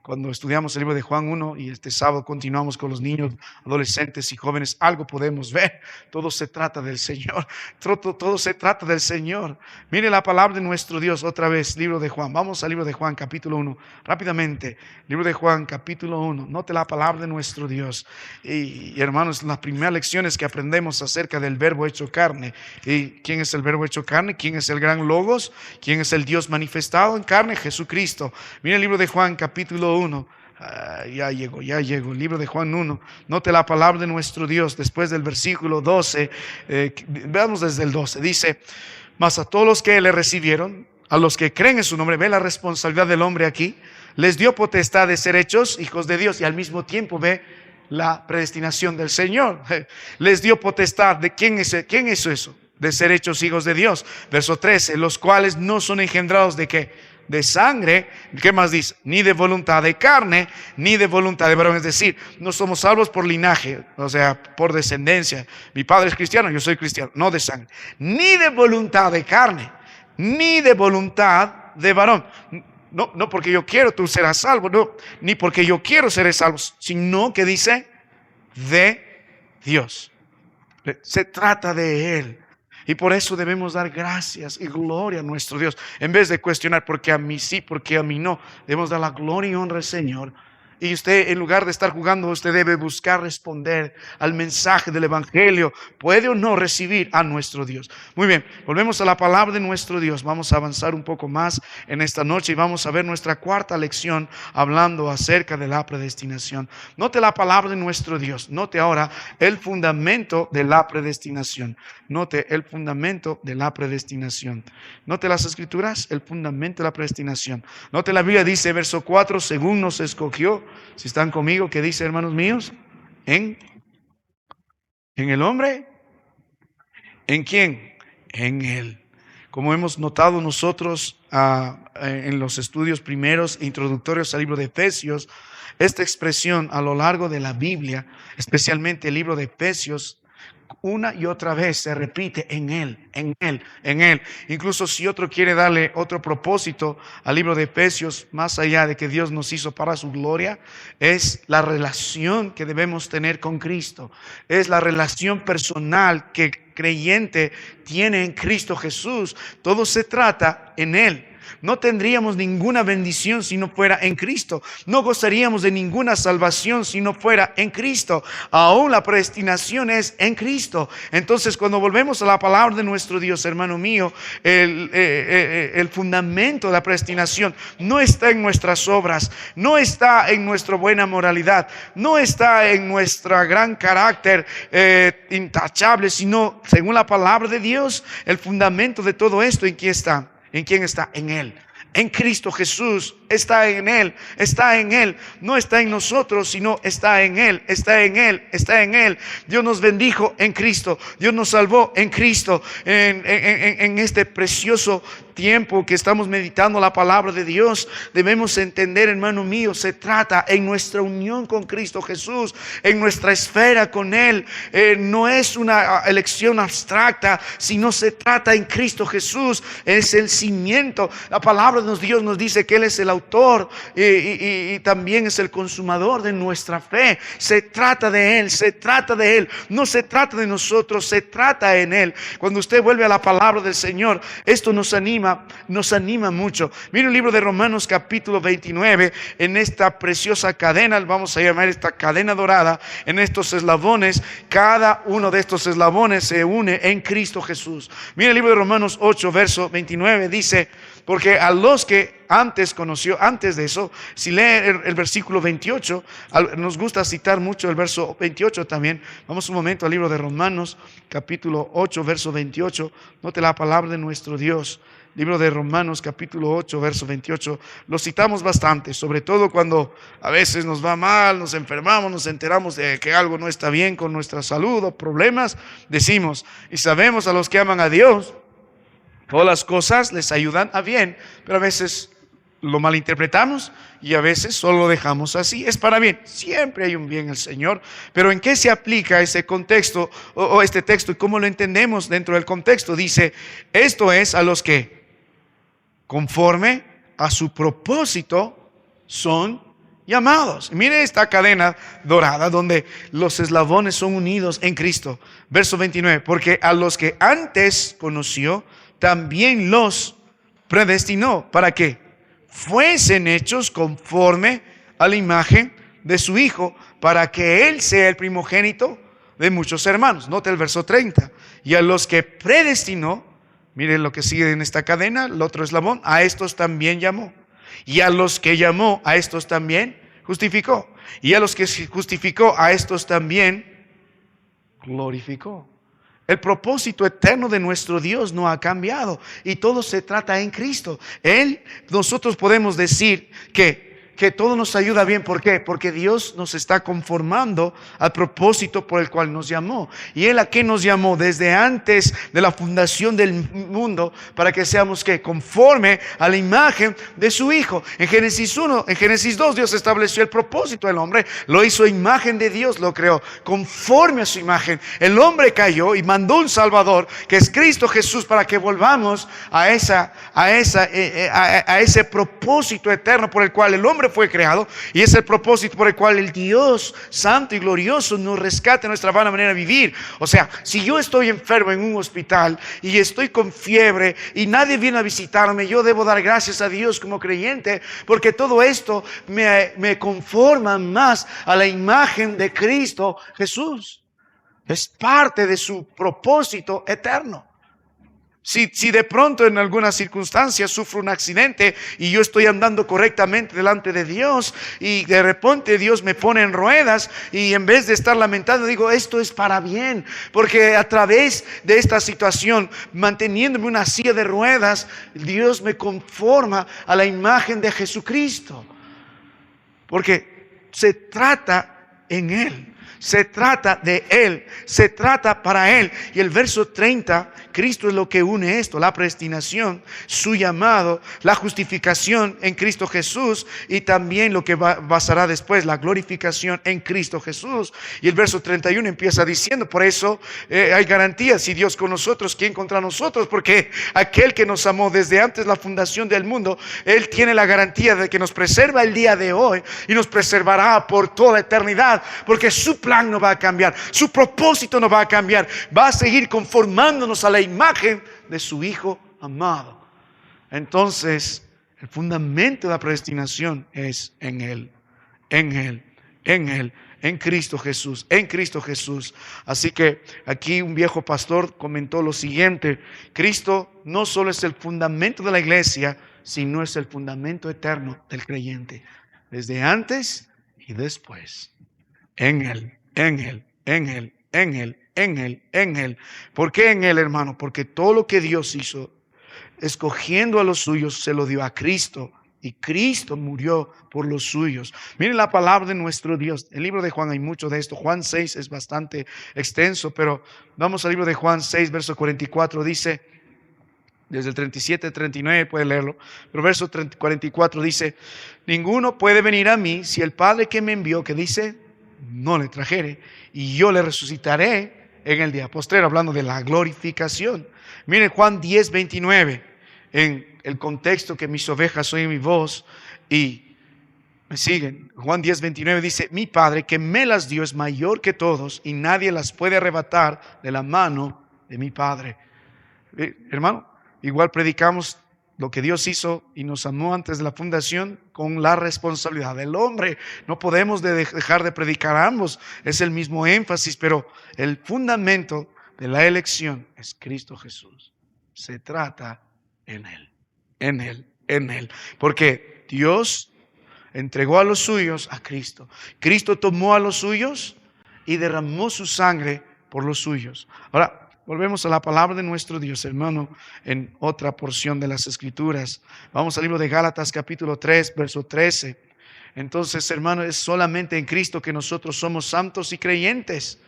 Cuando estudiamos el libro de Juan 1 y este sábado continuamos con los niños, adolescentes y jóvenes, algo podemos ver. Todo se trata del Señor. Todo se trata del Señor. Mire la palabra de nuestro Dios otra vez, libro de Juan. Vamos al libro de Juan, capítulo 1. Rápidamente, libro de Juan, capítulo 1. Note la palabra de nuestro Dios. Y hermanos, las primeras lecciones que aprendemos acerca del verbo hecho carne. ¿Y quién es el verbo hecho carne? ¿Quién es el gran Logos? ¿Quién es el Dios manifestado en carne? Jesucristo. Mire el libro de Juan, capítulo 1. Ya llegó. El libro de Juan 1. Note la palabra de nuestro Dios después del versículo 12. Veamos desde el 12. Dice: mas a todos los que le recibieron, a los que creen en su nombre, ve la responsabilidad del hombre aquí, les dio potestad de ser hechos hijos de Dios. Y al mismo tiempo ve la predestinación del Señor. Les dio potestad. ¿De quién es eso? De ser hechos hijos de Dios. Verso 13, los cuales no son engendrados de ¿qué? de sangre, ¿qué más dice? Ni de voluntad de carne, ni de voluntad de varón. Es decir, no somos salvos por linaje, o sea, por descendencia. Mi padre es cristiano, yo soy cristiano, no de sangre. Ni de voluntad de carne, ni de voluntad de varón. No porque yo quiero, tú serás salvo, no, ni porque yo quiero seré salvo, sino que dice de Dios. Se trata de Él. Y por eso debemos dar gracias y gloria a nuestro Dios. En vez de cuestionar por qué a mí sí, por qué a mí no, debemos dar la gloria y honra al Señor. Y usted, en lugar de estar jugando, usted debe buscar responder al mensaje del Evangelio. ¿Puede o no recibir a nuestro Dios? Muy bien, volvemos a la palabra de nuestro Dios. Vamos a avanzar un poco más en esta noche y vamos a ver nuestra cuarta lección hablando acerca de la predestinación. Note la palabra de nuestro Dios. Note ahora el fundamento de la predestinación. Note el fundamento de la predestinación. Note las escrituras, el fundamento de la predestinación. Note la Biblia dice, verso 4, según nos escogió. Si están conmigo, ¿qué dice, hermanos míos? ¿En el hombre? ¿En quién? En Él. Como hemos notado nosotros en los estudios primeros introductorios al libro de Efesios, esta expresión a lo largo de la Biblia, especialmente el libro de Efesios, una y otra vez se repite en Él, en Él, en Él. Incluso si otro quiere darle otro propósito al libro de Efesios, más allá de que Dios nos hizo para su gloria, es la relación que debemos tener con Cristo. Es la relación personal que el creyente tiene en Cristo Jesús. Todo se trata en Él. No tendríamos ninguna bendición si no fuera en Cristo. No gozaríamos de ninguna salvación si no fuera en Cristo. Aún la predestinación es en Cristo. Entonces, cuando volvemos a la palabra de nuestro Dios, hermano mío, el fundamento de la predestinación no está en nuestras obras, no está en nuestra buena moralidad, no está en nuestro gran carácter intachable, sino según la palabra de Dios, el fundamento de todo esto, ¿en quién está? ¿En quién está? En Él. En Cristo Jesús. Está en Él. Está en Él. No está en nosotros, sino está en Él. Está en Él. Está en Él. Dios nos bendijo en Cristo. Dios nos salvó en Cristo. En este precioso tiempo que estamos meditando la palabra de Dios, debemos entender, hermano mío, se trata en nuestra unión con Cristo Jesús, en nuestra esfera con Él. No es una elección abstracta, sino se trata en Cristo Jesús. Es el cimiento. La palabra de Dios nos dice que Él es el autor y también es el consumador de nuestra fe. Se trata de Él, se trata de Él. No se trata de nosotros, se trata en Él. Cuando usted vuelve a la palabra del Señor, esto nos anima mucho. Mire el libro de Romanos capítulo 29, en esta preciosa cadena, vamos a llamar esta cadena dorada, en estos eslabones, cada uno de estos eslabones se une en Cristo Jesús. Mire el libro de Romanos 8, verso 29, dice, porque a los que antes conoció, antes de eso, si lee el versículo 28, nos gusta citar mucho el verso 28 también. Vamos un momento al libro de Romanos, capítulo 8, verso 28. Note la palabra de nuestro Dios. Libro de Romanos, capítulo 8, verso 28. Lo citamos bastante, sobre todo cuando a veces nos va mal, nos enfermamos, nos enteramos de que algo no está bien con nuestra salud o problemas. Decimos, y sabemos a los que aman a Dios, todas las cosas les ayudan a bien, pero a veces lo malinterpretamos y a veces solo lo dejamos así. Es para bien, siempre hay un bien en el Señor, pero ¿en qué se aplica ese contexto o este texto y cómo lo entendemos dentro del contexto? Dice, esto es a los que conforme a su propósito son llamados. Mire esta cadena dorada donde los eslabones son unidos en Cristo. Verso 29, porque a los que antes conoció, también los predestinó. ¿Para qué? Fuesen hechos conforme a la imagen de su Hijo, para que Él sea el primogénito de muchos hermanos. Note el verso 30. Y a los que predestinó, miren lo que sigue en esta cadena, el otro eslabón, a estos también llamó. Y a los que llamó, a estos también justificó. Y a los que justificó, a estos también glorificó. El propósito eterno de nuestro Dios no ha cambiado y todo se trata en Cristo. Nosotros podemos decir que que todo nos ayuda bien. ¿Por qué? Porque Dios nos está conformando al propósito por el cual nos llamó. ¿Y Él a qué nos llamó? Desde antes de la fundación del mundo, para que seamos ¿qué? Conforme a la imagen de su Hijo. En Génesis 1, en Génesis 2, Dios estableció el propósito del hombre, lo hizo a imagen de Dios, lo creó conforme a su imagen. El hombre cayó y mandó un Salvador, que es Cristo Jesús, para que volvamos a ese propósito eterno por el cual el hombre fue creado, y es el propósito por el cual el Dios santo y glorioso nos rescata nuestra vana manera de vivir. O sea, si yo estoy enfermo en un hospital y estoy con fiebre y nadie viene a visitarme, yo debo dar gracias a Dios como creyente, porque todo esto me conforma más a la imagen de Cristo Jesús. Es parte de su propósito eterno. Si de pronto en alguna circunstancia sufro un accidente y yo estoy andando correctamente delante de Dios y de repente Dios me pone en ruedas, y en vez de estar lamentando digo, esto es para bien, porque a través de esta situación, manteniéndome en una silla de ruedas, Dios me conforma a la imagen de Jesucristo, porque se trata en Él. Se trata de Él, se trata para Él. Y el verso 30, Cristo es lo que une esto: la predestinación, su llamado, la justificación en Cristo Jesús, y también lo que pasará después, la glorificación en Cristo Jesús. Y el verso 31 empieza diciendo, por eso hay garantía: si Dios con nosotros, ¿quién contra nosotros? Porque aquel que nos amó desde antes la fundación del mundo, Él tiene la garantía de que nos preserva el día de hoy y nos preservará por toda la eternidad, porque su plan no va a cambiar, su propósito no va a cambiar, va a seguir conformándonos a la imagen de su Hijo amado. Entonces, el fundamento de la predestinación es en Él, en Él, en Él, en Cristo Jesús, en Cristo Jesús. Así que aquí un viejo pastor comentó lo siguiente: Cristo no solo es el fundamento de la iglesia, sino es el fundamento eterno del creyente, desde antes y después. En Él, en Él, en Él, en Él, en Él, en Él. ¿Por qué en Él, hermano? Porque todo lo que Dios hizo, escogiendo a los suyos, se lo dio a Cristo. Y Cristo murió por los suyos. Miren la palabra de nuestro Dios. El libro de Juan hay mucho de esto. Juan 6 es bastante extenso, pero vamos al libro de Juan 6, verso 44. Dice, desde el 37 al 39 puede leerlo, pero verso 44 dice: ninguno puede venir a mí si el Padre que me envió, que dice, no le trajere, y yo le resucitaré en el día postrero, hablando de la glorificación. Miren Juan 10, 29, en el contexto que mis ovejas oyen mi voz y me siguen. Juan 10, 29 dice: mi Padre que me las dio es mayor que todos, y nadie las puede arrebatar de la mano de mi Padre. Hermano, igual predicamos lo que Dios hizo y nos amó antes de la fundación, con la responsabilidad del hombre. No podemos dejar de predicar ambos. Es el mismo énfasis, pero el fundamento de la elección es Cristo Jesús. Se trata en Él, en Él, en Él. Porque Dios entregó a los suyos a Cristo. Cristo tomó a los suyos y derramó su sangre por los suyos. Ahora, volvemos a la palabra de nuestro Dios, hermano, en otra porción de las Escrituras. Vamos al libro de Gálatas capítulo 3, verso 13. Entonces, hermano, es solamente en Cristo que nosotros somos santos y creyentes.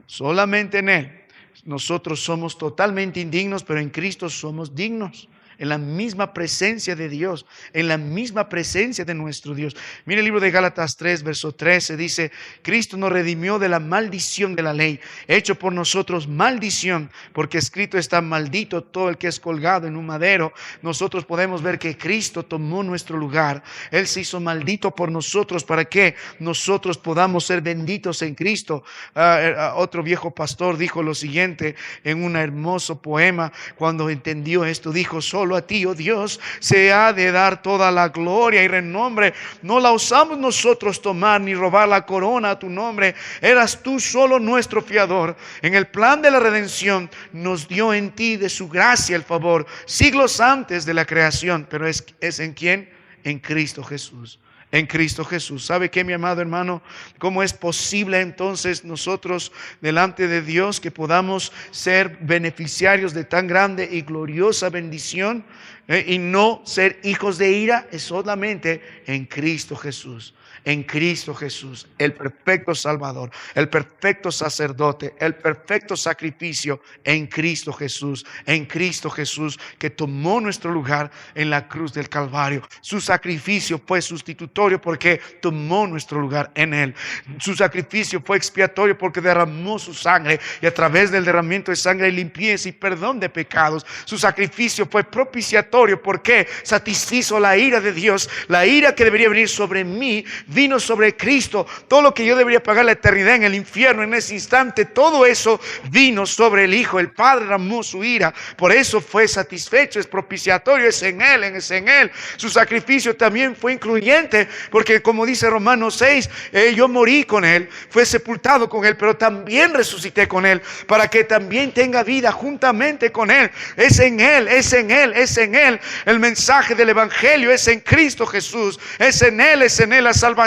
Solamente en Él. Nosotros somos totalmente indignos, pero en Cristo somos dignos. En la misma presencia de Dios, en la misma presencia de nuestro Dios. Mire el libro de Gálatas 3, verso 13, dice: Cristo nos redimió de la maldición de la ley, hecho por nosotros maldición, porque escrito está: maldito todo el que es colgado en un madero. Nosotros podemos ver que Cristo tomó nuestro lugar. Él se hizo maldito por nosotros para que nosotros podamos ser benditos en Cristo. Otro viejo pastor dijo lo siguiente en un hermoso poema. Cuando entendió esto, dijo: solo a ti, oh Dios, se ha de dar toda la gloria y renombre. No la osamos nosotros tomar ni robar la corona a tu nombre. Eras tú solo nuestro fiador. En el plan de la redención nos dio en ti de su gracia el favor, siglos antes de la creación. Pero es en quién? En Cristo Jesús. en Cristo Jesús. ¿Sabe qué, mi amado hermano? ¿Cómo es posible entonces nosotros delante de Dios que podamos ser beneficiarios de tan grande y gloriosa bendición y no ser hijos de ira? Es solamente en Cristo Jesús. En Cristo Jesús, el perfecto Salvador, el perfecto sacerdote, el perfecto sacrificio en Cristo Jesús, que tomó nuestro lugar en la cruz del Calvario. Su sacrificio fue sustitutorio porque tomó nuestro lugar en Él. Su sacrificio fue expiatorio porque derramó su sangre y a través del derramamiento de sangre hay limpieza y perdón de pecados. Su sacrificio fue propiciatorio porque satisfizo la ira de Dios, la ira que debería venir sobre mí. Vino sobre Cristo. Todo lo que yo debería pagar la eternidad en el infierno en ese instante, todo eso vino sobre el Hijo. El Padre derramó su ira, por eso fue satisfecho, es propiciatorio, es en Él, es en Él. Su sacrificio también fue incluyente, porque como dice Romanos 6, yo morí con Él, fue sepultado con Él, pero también resucité con Él, para que también tenga vida juntamente con Él. Es en Él, es en Él, es en Él. El mensaje del Evangelio es en Cristo Jesús, es en Él, la salvación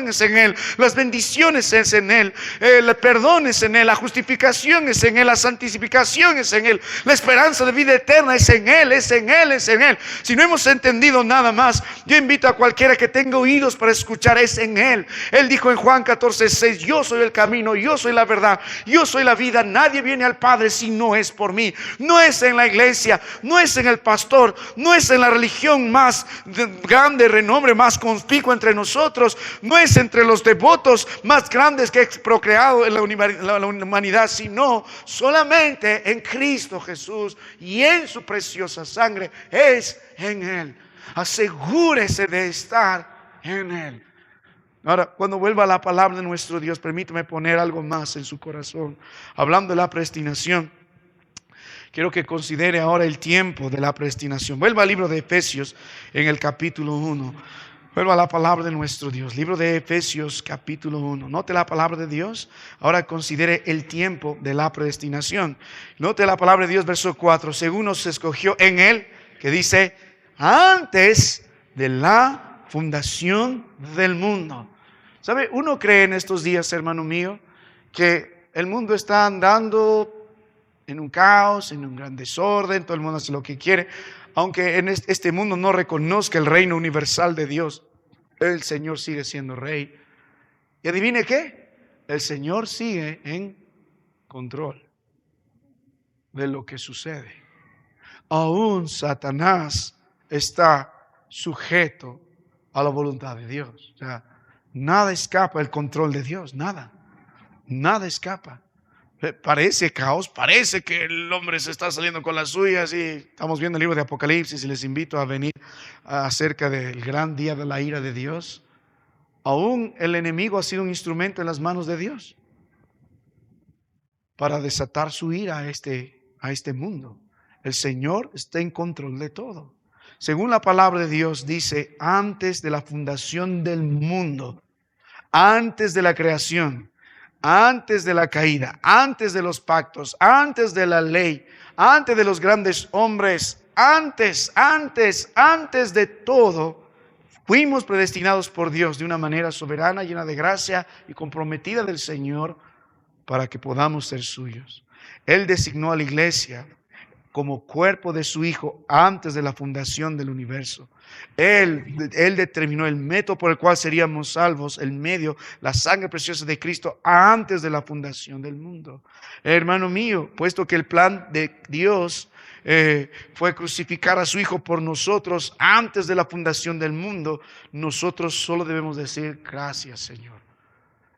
es en Él, las bendiciones es en Él, el perdón es en Él, la justificación es en Él, la santificación es en Él, la esperanza de vida eterna es en Él, es en Él, es en Él. Si no hemos entendido nada más, yo invito a cualquiera que tenga oídos para escuchar, es en Él. Él dijo en Juan 14:6, yo soy el camino, yo soy la verdad, yo soy la vida, nadie viene al Padre si no es por mí. No es en la iglesia, no es en el pastor, no es en la religión más grande, renombre, más conspicua entre nosotros, no es entre los devotos más grandes que he procreado en la humanidad, sino solamente en Cristo Jesús y en su preciosa sangre. Es en Él. Asegúrese de estar en Él. Ahora, cuando vuelva a la palabra de nuestro Dios, permítame poner algo más en su corazón. Hablando de la predestinación, quiero que considere ahora el tiempo de la predestinación. Vuelva al libro de Efesios en el capítulo 1. Vuelva a la palabra de nuestro Dios. Libro de Efesios capítulo 1. Note la palabra de Dios. Ahora considere el tiempo de la predestinación. Note la palabra de Dios, verso 4. Según nos escogió en Él, que dice, antes de la fundación del mundo. ¿Sabe? Uno cree en estos días, hermano mío, que el mundo está andando en un caos, en un gran desorden, todo el mundo hace lo que quiere. Aunque en este mundo no reconozca el reino universal de Dios, el Señor sigue siendo rey. Y adivine qué, el Señor sigue en control de lo que sucede. Aún Satanás está sujeto a la voluntad de Dios. O sea, nada escapa del control de Dios, nada escapa. Parece caos, parece que el hombre se está saliendo con las suyas y estamos viendo el libro de Apocalipsis y les invito a venir acerca del gran día de la ira de Dios. Aún el enemigo ha sido un instrumento en las manos de Dios para desatar su ira a este mundo. El Señor está en control de todo. Según la palabra de Dios dice, antes de la fundación del mundo, antes de la creación, antes de la caída, antes de los pactos, antes de la ley, antes de los grandes hombres, antes de todo, fuimos predestinados por Dios de una manera soberana, llena de gracia y comprometida del Señor para que podamos ser suyos. Él designó a la iglesia como cuerpo de su Hijo antes de la fundación del universo. Él determinó el método por el cual seríamos salvos, el medio, la sangre preciosa de Cristo antes de la fundación del mundo. Hermano mío, puesto que el plan de Dios fue crucificar a su Hijo por nosotros antes de la fundación del mundo, nosotros solo debemos decir gracias, Señor.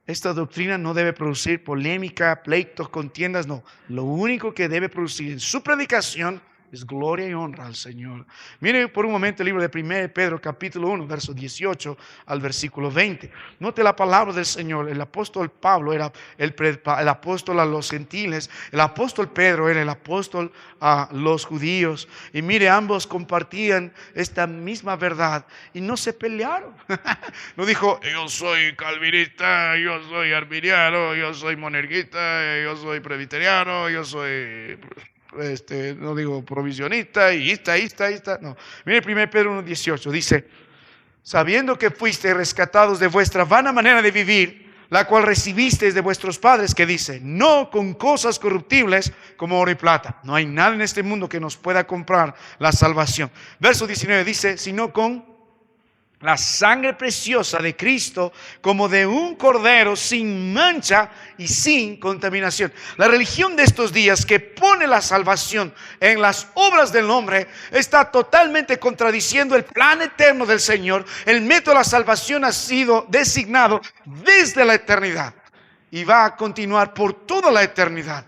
Esta doctrina no debe producir polémica, pleitos, contiendas, no. Lo único que debe producir en su predicación es gloria y honra al Señor. Mire por un momento el libro de 1 Pedro capítulo 1, verso 18 al versículo 20. Note la palabra del Señor. El apóstol Pablo era el apóstol a los gentiles. El apóstol Pedro era el apóstol a los judíos. Y mire, ambos compartían esta misma verdad y no se pelearon. No dijo, yo soy calvinista, yo soy arminiano, yo soy monerguista, yo soy presbiteriano, yo soy... no digo provisionista y esta. No. Mire 1 Pedro 1:18 dice, sabiendo que fuiste rescatados de vuestra vana manera de vivir, la cual recibisteis de vuestros padres, que dice, no con cosas corruptibles como oro y plata. No hay nada en este mundo que nos pueda comprar la salvación. Verso 19 dice, sino con la sangre preciosa de Cristo, como de un cordero sin mancha y sin contaminación. La religión de estos días, que pone la salvación en las obras del hombre, está totalmente contradiciendo el plan eterno del Señor. El método de la salvación ha sido designado desde la eternidad y va a continuar por toda la eternidad.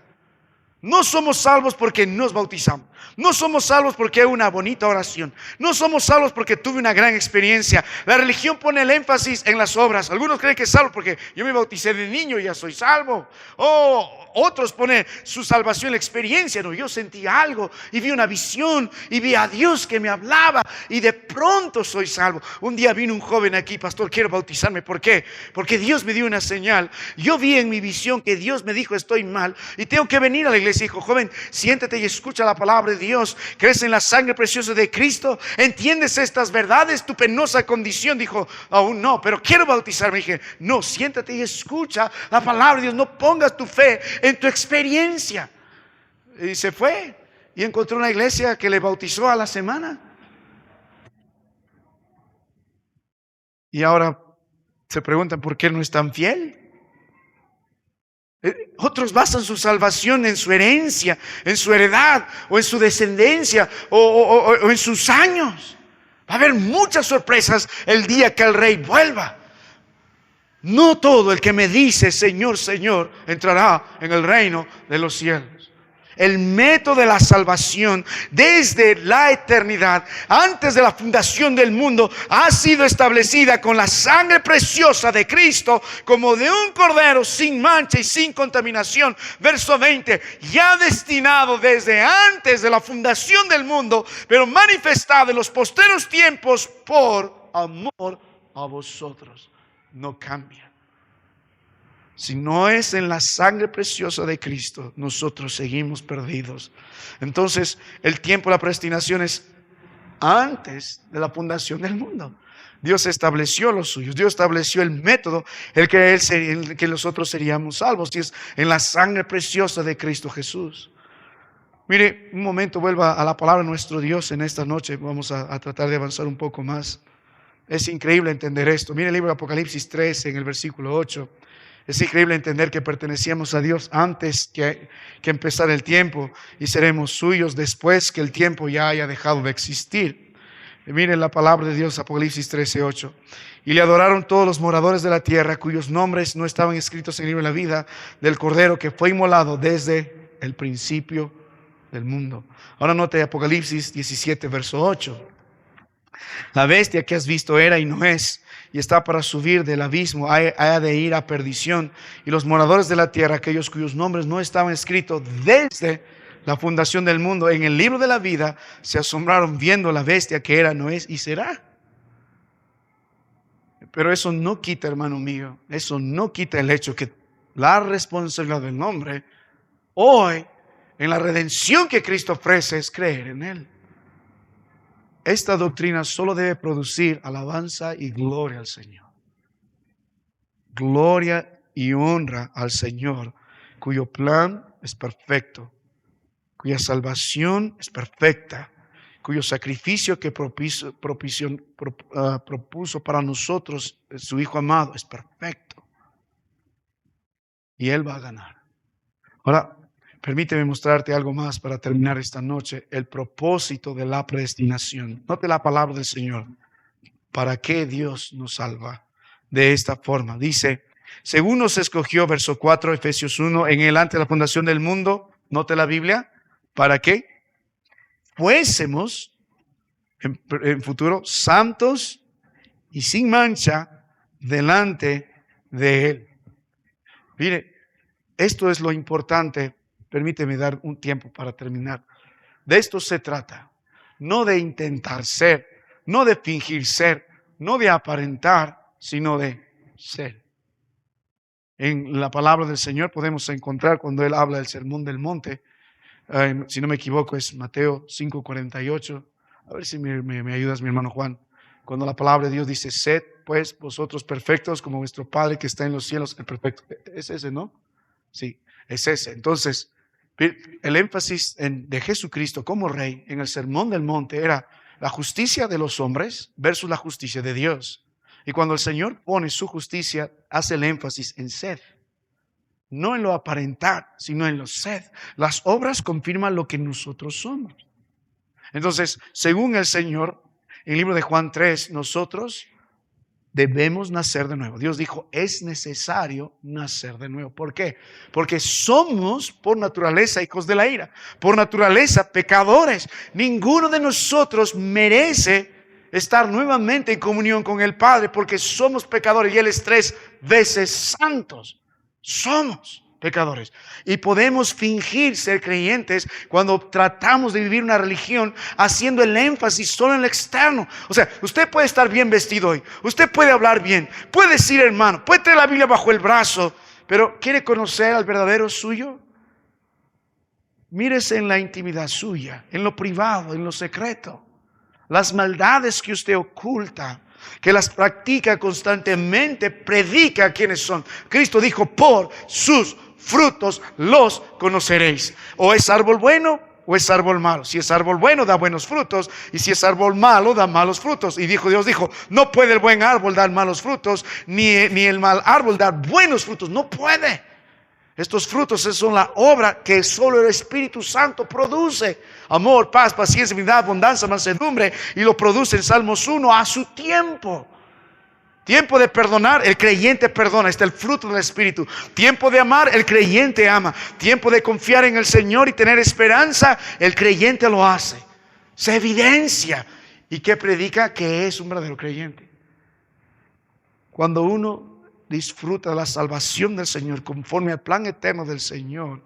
No somos salvos porque nos bautizamos. No somos salvos porque hay una bonita oración. No somos salvos porque tuve una gran experiencia. La religión pone el énfasis en las obras. Algunos creen que es salvo porque yo me bauticé de niño y ya soy salvo. Otros ponen su salvación en la experiencia. No, yo sentí algo y vi una visión y vi a Dios que me hablaba y de pronto soy salvo. Un día vino un joven aquí, pastor, quiero bautizarme. ¿Por qué? Porque Dios me dio una señal. Yo vi en mi visión que Dios me dijo estoy mal y tengo que venir a la iglesia. Dijo, joven, siéntate y escucha la palabra de Dios. ¿Crees en la sangre preciosa de Cristo? ¿Entiendes estas verdades? Tu penosa condición. Dijo, aún no, pero quiero bautizarme. Dije, no, siéntate y escucha la palabra de Dios. No pongas tu fe en tu experiencia. Y se fue y encontró una iglesia que le bautizó a la semana. Y ahora se preguntan por qué no es tan fiel. Otros basan su salvación en su herencia, en su heredad, o en su descendencia, o en sus años. Va a haber muchas sorpresas el día que el Rey vuelva. No todo el que me dice Señor, Señor, entrará en el reino de los cielos. El método de la salvación desde la eternidad, antes de la fundación del mundo, ha sido establecida con la sangre preciosa de Cristo, como de un cordero sin mancha y sin contaminación. Verso 20, ya destinado desde antes de la fundación del mundo, pero manifestado en los posteros tiempos por amor a vosotros. No cambia. Si no es en la sangre preciosa de Cristo, nosotros seguimos perdidos. Entonces, el tiempo de la predestinación es antes de la fundación del mundo. Dios estableció los suyos. Dios estableció el método en el que nosotros seríamos salvos. Y es en la sangre preciosa de Cristo Jesús. Mire, un momento, vuelva a la palabra de nuestro Dios en esta noche. Vamos a tratar de avanzar un poco más. Es increíble entender esto. Mire el libro de Apocalipsis 13 en el versículo 8. Es increíble entender que pertenecíamos a Dios antes que empezara el tiempo y seremos suyos después que el tiempo ya haya dejado de existir. Y miren la palabra de Dios, Apocalipsis 13:8. Y le adoraron todos los moradores de la tierra cuyos nombres no estaban escritos en el libro de la vida del Cordero que fue inmolado desde el principio del mundo. Ahora note Apocalipsis 17, verso 8. La bestia que has visto era y no es, y está para subir del abismo, ha de ir a perdición. Y los moradores de la tierra, aquellos cuyos nombres no estaban escritos desde la fundación del mundo en el libro de la vida, se asombraron viendo la bestia que era, no es y será. Pero eso no quita, hermano mío, eso no quita el hecho que la responsabilidad del hombre hoy, en la redención que Cristo ofrece, es creer en Él. Esta doctrina solo debe producir alabanza y gloria al Señor. Gloria y honra al Señor, cuyo plan es perfecto, cuya salvación es perfecta, cuyo sacrificio que propuso para nosotros su Hijo amado es perfecto. Y Él va a ganar. Ahora, permíteme mostrarte algo más para terminar esta noche. El propósito de la predestinación. Note la palabra del Señor. ¿Para qué Dios nos salva de esta forma? Dice, según nos escogió, verso 4, Efesios 1, en él antes de la fundación del mundo. Note la Biblia. ¿Para qué? Fuésemos en futuro santos y sin mancha delante de Él. Mire, esto es lo importante. Permíteme dar un tiempo para terminar. De esto se trata. No de intentar ser, no de fingir ser, no de aparentar, sino de ser. En la palabra del Señor podemos encontrar cuando Él habla del sermón del monte. Si no me equivoco es Mateo 5:48. A ver si me ayudas, mi hermano Juan. Cuando la palabra de Dios dice, sed pues vosotros perfectos como vuestro Padre que está en los cielos, el perfecto. ¿Es ese, no? Sí, es ese. Entonces, el énfasis de Jesucristo como Rey en el Sermón del Monte era la justicia de los hombres versus la justicia de Dios. Y cuando el Señor pone su justicia, hace el énfasis en sed. No en lo aparentar, sino en lo sed. Las obras confirman lo que nosotros somos. Entonces, según el Señor, en el libro de Juan 3, nosotros debemos nacer de nuevo. Dios dijo, es necesario nacer de nuevo. ¿Por qué? Porque somos por naturaleza hijos de la ira, por naturaleza pecadores. Ninguno de nosotros merece estar nuevamente en comunión con el Padre porque somos pecadores y Él es 3 veces santos. Somos pecadores y podemos fingir ser creyentes cuando tratamos de vivir una religión haciendo el énfasis solo en lo externo. O sea, usted puede estar bien vestido hoy, usted puede hablar bien, puede decir hermano, puede tener la Biblia bajo el brazo, pero ¿quiere conocer al verdadero suyo? Mírese en la intimidad suya, en lo privado, en lo secreto. Las maldades que usted oculta, que las practica constantemente, predica quiénes son. Cristo dijo, por sus frutos los conoceréis. O es árbol bueno o es árbol malo. Si es árbol bueno, da buenos frutos. Y si es árbol malo, da malos frutos. Y Dios dijo, no puede el buen árbol dar malos frutos, ni el mal árbol dar buenos frutos. No puede. Estos frutos son la obra que solo el Espíritu Santo produce. Amor, paz, paciencia, bondad, abundancia, mansedumbre. Y lo produce en Salmos 1 a su tiempo. Tiempo de perdonar, el creyente perdona. Está el fruto del Espíritu. Tiempo de amar, el creyente ama. Tiempo de confiar en el Señor y tener esperanza, el creyente lo hace. Se evidencia. ¿Y qué predica? Que es un verdadero creyente. Cuando uno disfruta de la salvación del Señor conforme al plan eterno del Señor,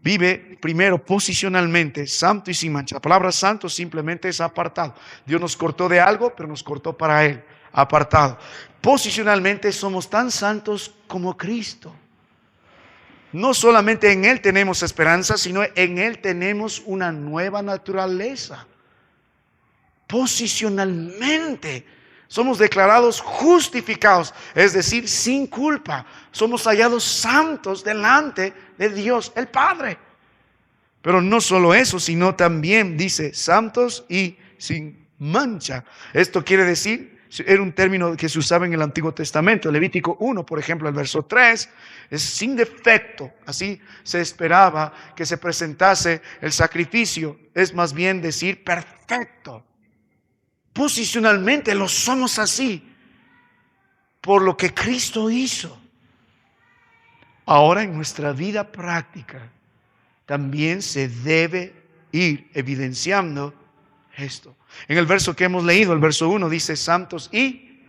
vive primero posicionalmente santo y sin mancha. La palabra santo simplemente es apartado. Dios nos cortó de algo, pero nos cortó para Él, apartado. Posicionalmente somos tan santos como Cristo. No solamente en Él tenemos esperanza, sino en Él tenemos una nueva naturaleza. Posicionalmente somos declarados justificados, es decir, sin culpa. Somos hallados santos delante de Dios, el Padre. Pero no solo eso, sino también dice santos y sin mancha. Esto quiere decir, era un término que se usaba en el Antiguo Testamento. Levítico 1, por ejemplo, el verso 3, es sin defecto. Así se esperaba que se presentase el sacrificio. Es más bien decir perfecto. Posicionalmente lo somos así por lo que Cristo hizo. Ahora en nuestra vida práctica también se debe ir evidenciando esto. En el verso que hemos leído, el verso 1 dice santos y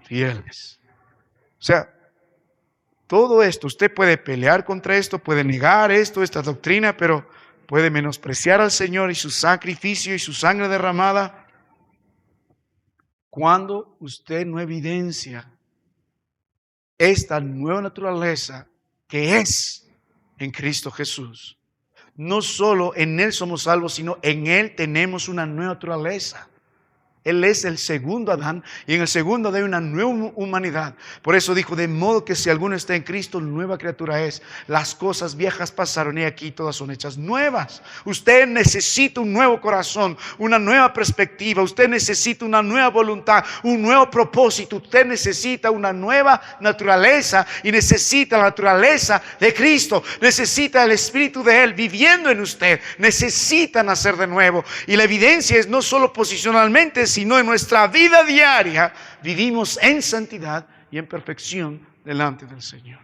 fieles. O sea, todo esto, usted puede pelear contra esto, puede negar esto, esta doctrina, pero puede menospreciar al Señor y su sacrificio y su sangre derramada. Cuando usted no evidencia esta nueva naturaleza que es en Cristo Jesús, no solo en Él somos salvos, sino en Él tenemos una nueva naturaleza. Él es el segundo Adán y en el segundo hay una nueva humanidad. Por eso dijo, de modo que si alguno está en Cristo, nueva criatura es. Las cosas viejas pasaron y aquí todas son hechas nuevas. Usted necesita un nuevo corazón, una nueva perspectiva. Usted necesita una nueva voluntad, un nuevo propósito. Usted necesita una nueva naturaleza y necesita la naturaleza de Cristo. Necesita el Espíritu de Él viviendo en usted. Necesita nacer de nuevo. Y la evidencia es no solo posicionalmente, sino en nuestra vida diaria vivimos en santidad y en perfección delante del Señor.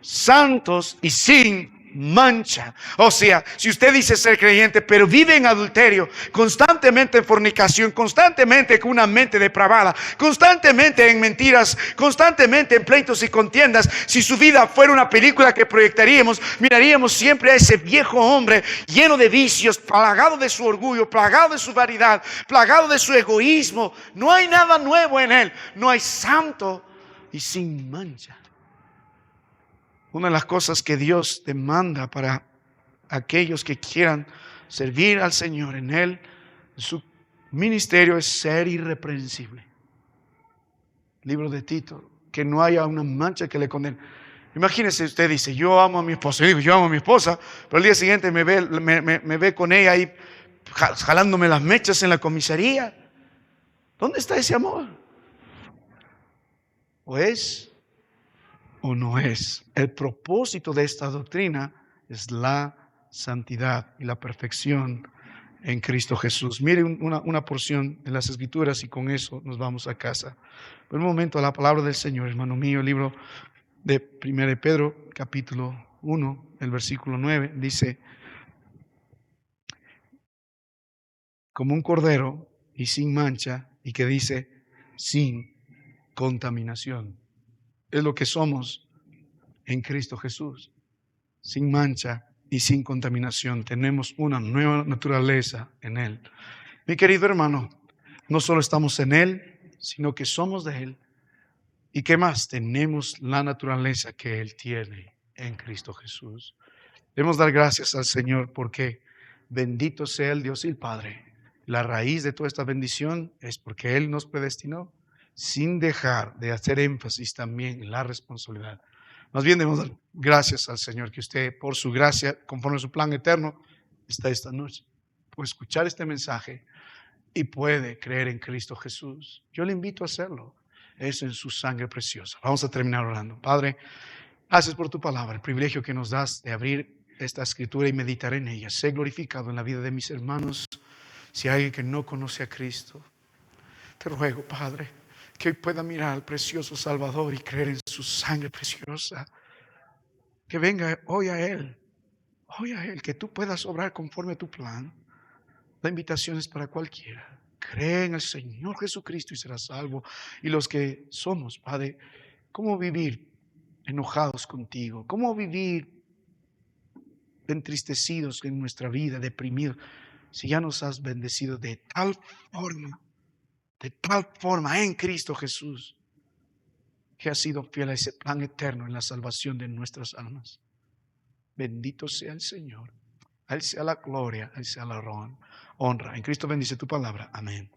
Santos y sin mancha. O sea, si usted dice ser creyente, pero vive en adulterio, constantemente en fornicación, constantemente con una mente depravada, constantemente en mentiras, constantemente en pleitos y contiendas, si su vida fuera una película que proyectaríamos, miraríamos siempre a ese viejo hombre lleno de vicios, plagado de su orgullo, plagado de su vanidad, plagado de su egoísmo. No hay nada nuevo en él. No hay santo y sin mancha. Una de las cosas que Dios demanda para aquellos que quieran servir al Señor en Él, su Ministerio es ser irreprensible. Libro de Tito, que no haya una mancha que le condene. Imagínese, usted dice, yo amo a mi esposa. Yo digo, yo amo a mi esposa, pero el día siguiente me ve con ella ahí jalándome las mechas en la comisaría. ¿Dónde está ese amor? ¿O es o no es? El propósito de esta doctrina es la santidad y la perfección en Cristo Jesús. Mire una porción de las Escrituras y con eso nos vamos a casa. Por un momento a la palabra del Señor, hermano mío, el libro de 1 Pedro, capítulo 1, el versículo 9, dice, como un cordero y sin mancha, y que dice, sin contaminación. Es lo que somos en Cristo Jesús, sin mancha y sin contaminación. Tenemos una nueva naturaleza en Él. Mi querido hermano, no solo estamos en Él, sino que somos de Él. ¿Y qué más? Tenemos la naturaleza que Él tiene en Cristo Jesús. Debemos dar gracias al Señor porque bendito sea el Dios y el Padre. La raíz de toda esta bendición es porque Él nos predestinó, sin dejar de hacer énfasis también en la responsabilidad. Más bien debemos dar gracias al Señor que usted, por su gracia, conforme a su plan eterno, está esta noche. Puede escuchar este mensaje y puede creer en Cristo Jesús. Yo le invito a hacerlo. Es en su sangre preciosa. Vamos a terminar orando. Padre, gracias por tu palabra, el privilegio que nos das de abrir esta escritura y meditar en ella. Sé glorificado en la vida de mis hermanos. Si hay alguien que no conoce a Cristo, te ruego, Padre, que hoy pueda mirar al precioso Salvador y creer en su sangre preciosa. Que venga hoy a Él, que tú puedas obrar conforme a tu plan. La invitación es para cualquiera. Cree en el Señor Jesucristo y serás salvo. Y los que somos, Padre, ¿cómo vivir enojados contigo? ¿Cómo vivir entristecidos en nuestra vida, deprimidos? Si ya nos has bendecido de tal forma en Cristo Jesús, que has sido fiel a ese plan eterno en la salvación de nuestras almas. Bendito sea el Señor. A Él sea la gloria, a Él sea la honra. En Cristo bendice tu palabra. Amén.